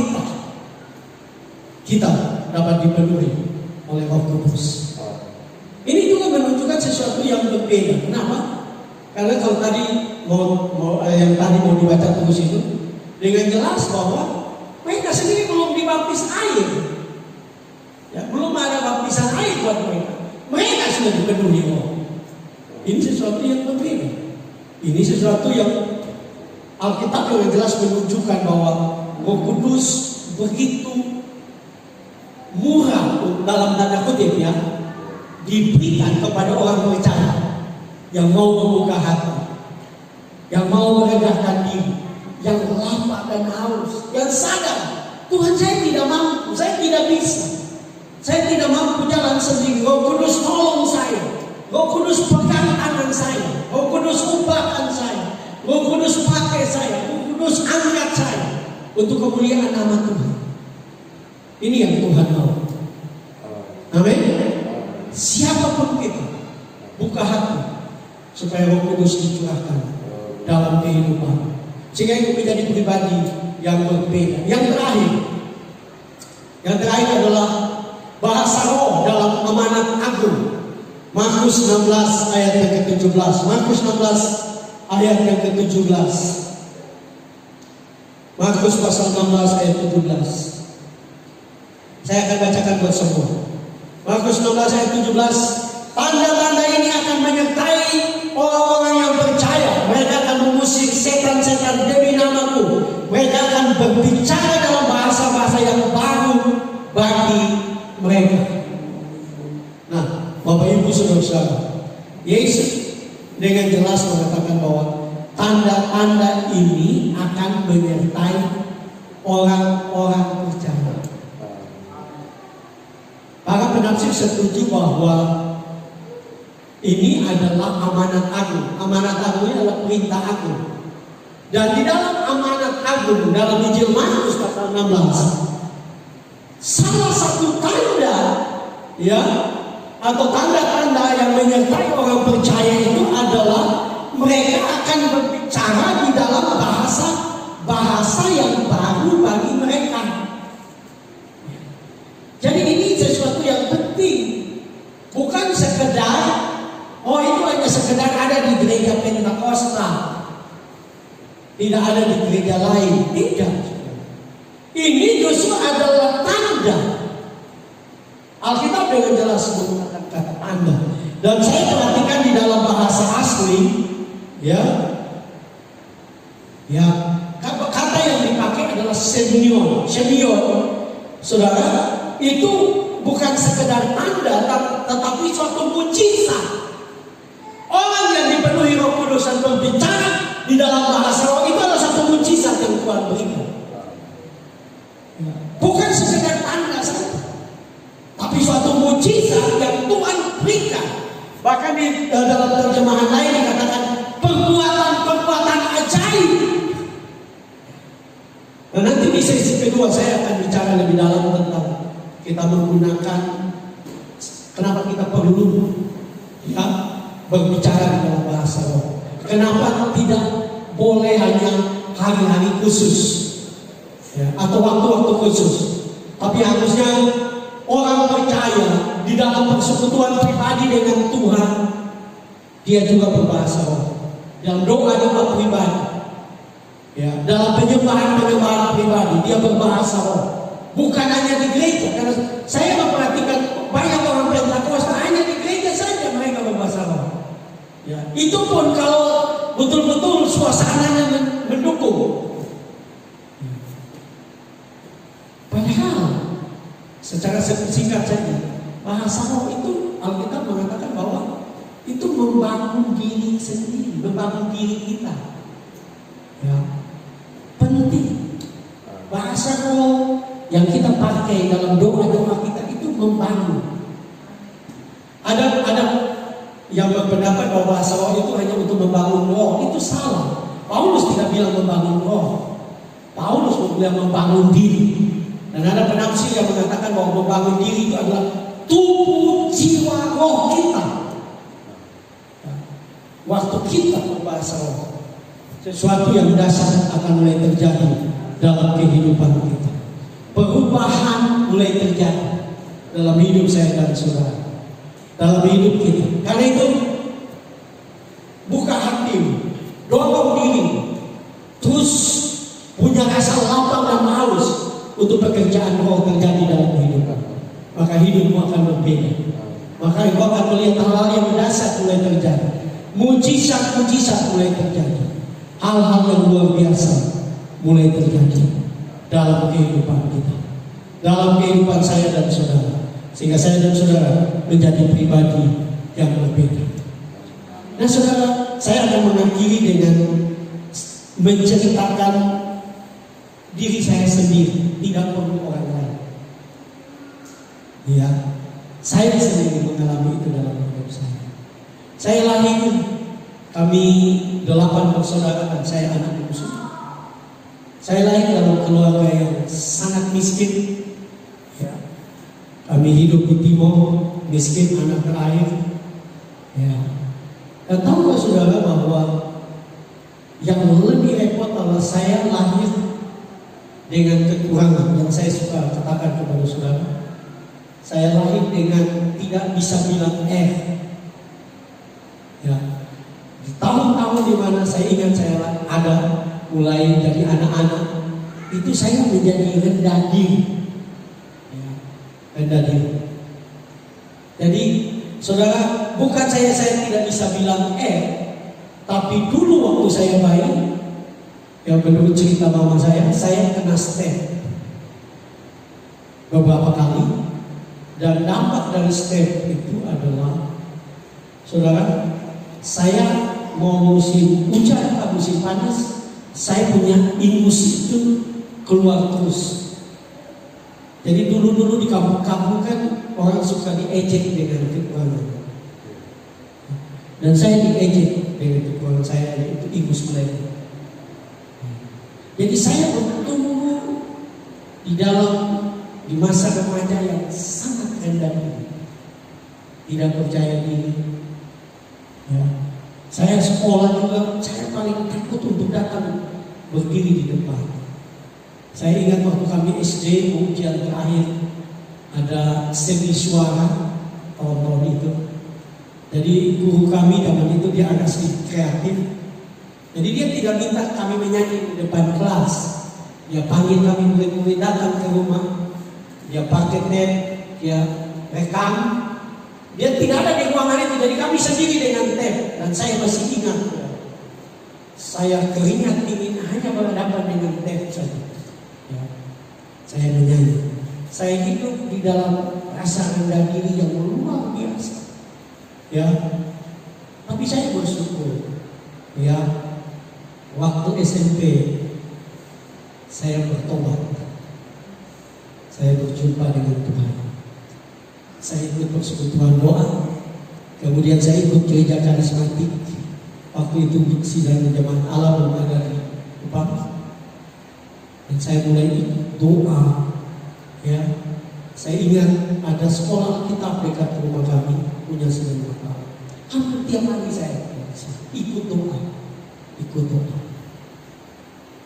kita dapat dipenuhi oleh Roh Kudus. Ini juga menunjukkan sesuatu yang berbeda. Kenapa? Karena kalau tadi yang tadi mau dibaca terus itu dengan jelas bahwa mereka sendiri belum dibaptis air, ya, belum ada baptisan air buat mereka. Mereka sudah dipenuhi Roh. Ini sesuatu yang berbeda. Ini sesuatu yang Alkitab yang jelas menunjukkan bahwa Roh Kudus begitu murah dalam tanda kutip, ya, diberikan kepada orang percaya yang mau membuka hati, yang mau merendahkan diri, yang lapar dan haus, yang sadar Tuhan, saya tidak mampu, saya tidak bisa, saya tidak mampu jalan sendiri. Roh Kudus tolong saya. Roh Kudus pegang tangan saya, Roh Kudus ubahkan saya, Roh Kudus pakai saya, Roh Kudus angkat saya untuk kemuliaan nama Tuhan. Ini yang Tuhan mau. Amin. Siapapun kita, buka hati supaya Roh Kudus dicurahkan dalam kehidupan, sehingga itu menjadi pribadi yang berbeda. Yang terakhir adalah bahasa roh dalam amanat agung. Markus 16 ayat yang ke-17. Markus 16 ayat yang ke-17. Markus pasal 16 ayat 17. Saya akan bacakan buat semua. Markus 16 ayat 17. Tanda-tanda ini akan menyertai orang-orang yang percaya. Mereka akan mengusir setan-setan demi namaku. Mereka akan berbicara dalam bahasa-bahasa yang baru bagi mereka. Nah, Bapak Ibu Saudara-saudara, Yesus dengan jelas mengatakan bahwa tanda-tanda ini akan menyertai orang-orang percaya. Para penafsir setuju bahwa ini adalah amanat agung. Amanat agung ini adalah perintah agung. Dan di dalam amanat agung dalam Injil Markus pasal 16, salah satu tanda atau tanda-tanda yang menyertai orang percaya itu adalah mereka akan berbicara di dalam bahasa yang baru bagi mereka. Jadi ini sesuatu yang penting, bukan sekedar itu hanya sekedar ada di gereja Pentakosta, tidak ada di gereja lain. Tidak. Ini justru adalah tanda. Alkitab dengan jelas menggunakan kata tanda. Dan saya perhatikan di dalam bahasa asli, kata yang dipakai adalah senior. Saudara, itu bukan sekedar tanda, tetapi suatu mujizat. Orang yang dipenuhi Roh Kudus dan berbicara di dalam bahasa roh itu adalah satu mujizat yang Tuhan berikan. Bukan sekedar tanda saja, tapi suatu mujizat yang Tuhan berikan. Bahkan di dalam terjemahan lain dikatakan perbuatan ajaib. Dan nanti di sesi kedua saya akan bicara lebih dalam tentang kita menggunakan kenapa kita perlu berbicara di dalam bahasa roh. Kenapa tidak boleh hanya hari-hari khusus atau waktu-waktu khusus, tapi harusnya orang percaya di dalam persekutuan pribadi dengan Tuhan, dia juga berbahasa roh. Dalam doa-doa pribadi, dalam penyembahan-penyembahan pribadi, dia berbahasa roh. Bukan hanya di gereja, karena saya memperhatikan banyak orang Pentakosta hanya di gereja saja mereka berbahasa roh. Itu pun kalau betul-betul suasananya mendukung. Padahal secara singkat saja, bahasa roh itu Alkitab mengatakan bahwa itu membangun diri sendiri, membangun diri kita. Penting. Bahasa roh yang kita pakai dalam doa-doa kita itu membangun. Ada yang berpendapat bahwa bahasa roh itu hanya untuk membangun roh. Itu salah. Paulus tidak bilang membangun roh. Paulus bilang membangun diri. Dan ada penafsir yang mengatakan bahwa membangun diri itu adalah tubuh, jiwa, roh kita. Waktu kita berbahasa roh, sesuatu yang dasar akan mulai terjadi dalam kehidupan kita. Perubahan mulai terjadi dalam hidup saya dan saudara, dalam hidup kita. Karena itu buka hati, dorong diri, terus punya rasa lapang dan haus untuk pekerjaan roh terjadi dalam kehidupan. Maka hidupmu akan berbeda. Maka engkau akan melihat hal-hal yang mendasar mulai terjadi. Mujizat-mujizat mulai terjadi. Hal-hal yang luar biasa mulai terjadi dalam kehidupan kita, dalam kehidupan saya dan saudara, sehingga saya dan saudara menjadi pribadi yang berbeda. Nah saudara, saya akan mengakhiri dengan menceritakan diri saya sendiri, tidak perlu orang lain. Saya sendiri mengalami itu dalam hidup saya. Saya lahir, kami 8 bersaudara dan saya anak bungsu. Saya lahir dalam keluarga yang sangat miskin. Ya. Kami hidup di Timor, miskin, anak terakhir. Ya. Dan tahukah saudara bahwa yang lebih repot adalah saya lahir dengan kekurangan yang saya suka katakan kepada saudara. Saya lahir dengan tidak bisa bilang ya. Di tahun-tahun di mana saya ingat saya ada mulai dari anak-anak itu saya menjadi rendah diri, ya, rendah diri. Jadi saudara, bukan saya tidak bisa bilang tapi dulu waktu saya bayi, yang menurut cerita mama saya kena step beberapa kali. Dan dampak dari step itu adalah, saudara, saya mau musim hujan atau musim panas, saya punya ingus itu keluar terus. Jadi dulu di kampung-kampung kan orang suka diejek dengan kekurangan. Dan saya diejek dengan kekurangan saya, itu ingus meleleh. Jadi saya bertumbuh di masa remaja yang sangat rendah diri, tidak percaya diri. Ya. Saya sekolah juga, saya paling takut untuk datang berdiri di depan. Saya ingat waktu kami SD ujian terakhir ada seni suara tahun-tahun itu. Jadi guru kami zaman itu dia agak sedikit kreatif. Jadi dia tidak minta kami menyanyi di depan kelas. Dia panggil kami murid-murid datang ke rumah. Dia pakai tape, dia rekam. Dia tidak ada di ruangan itu, jadi kami sendiri dengan tape. Dan saya masih ingat, saya keringat dingin hanya berhadapan dengan tape saja. Ya. Saya menyanyi. Saya hidup di dalam rasa rendah diri yang luar biasa. Ya, tapi saya bersyukur. Ya, waktu SMP saya bertobat. Saya berjumpa dengan Tuhan. Saya ikut persekutuan doa. Kemudian saya ikut gereja karismatik. Waktu itu sidang jemaat Allah belum ada di Kupang. Dan saya mulai doa. Ya, saya ingat ada sekolah kitab dekat rumah kami, punya sedang doa. Hampir tiap hari saya ikut doa.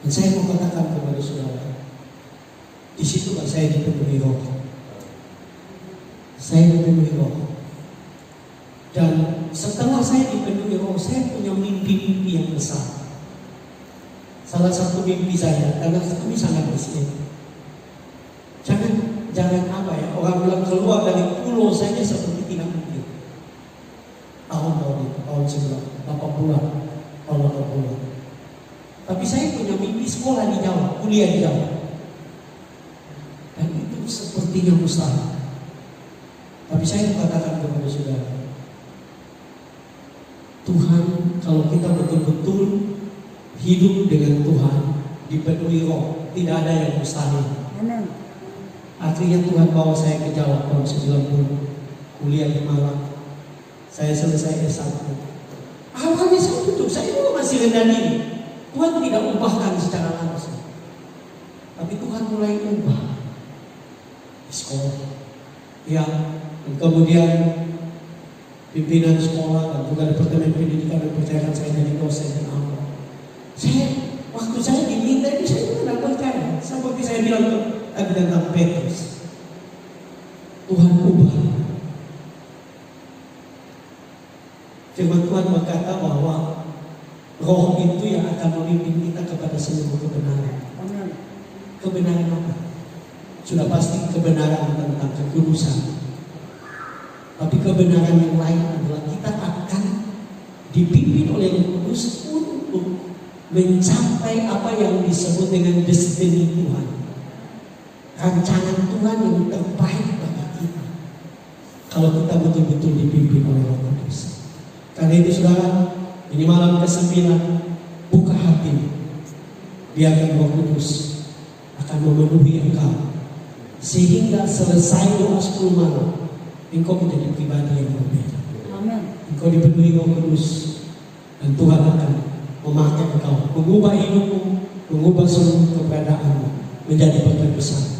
Dan saya mau katakan kepada saudara, di situlah saya dipenuhi roh. Saya dipenuhi roh. Dan setelah saya dipenuhi roh, saya punya mimpi-mimpi yang besar. Salah satu mimpi saya, karena kami sangat miskin. Jangan apa ya, orang bilang keluar dari pulau saja seperti tidak mungkin. Tahun-tahun itu, tahun 80-an. Tapi saya punya mimpi sekolah di Jawa, kuliah di Jawa. Dan itu sepertinya mustahil. Tapi saya katakan kepada saudara, Tuhan, kalau kita betul-betul hidup dengan Tuhan, dipenuhi roh, tidak ada yang mustahil. Akhirnya Tuhan bawa saya ke Jawa tahun 90, kuliah di Malang. Saya selesai S1. Awalnya saya duduk, saya juga masih rendah diri. Tuhan tidak ubahkan secara langsung, tapi Tuhan mulai ubah di sekolah. Ya, dan kemudian pimpinan sekolah dan juga departemen pendidikan mempercayakan saya jadi dosen dan apa. Waktu saya diminta itu saya tidak percaya. Seperti saya bilang tentang Petrus, Tuhan ubah. Firman Tuhan berkata bahwa roh itu yang akan memimpin kita kepada seluruh kebenaran. Kebenaran apa? Sudah pasti kebenaran tentang kekudusan. Tapi kebenaran yang lain adalah kita akan dipimpin oleh Roh Kudus untuk mencapai apa yang disebut dengan destiny Tuhan. Rancangan Tuhan yang terbaik bagi kita. Kalau kita betul-betul dipimpin oleh Roh Kudus. Karena itu saudara, ini malam ke-9, buka hati. Biarkan Roh Kudus akan memenuhi engkau. Sehingga selesai doa 10 malam, engkau menjadi pribadi yang berbeda. Amin. Engkau dipenuhi Roh Kudus dan Tuhan akan memakai engkau, mengubah hidupmu, mengubah seluruh keberadaanmu menjadi berkat besar.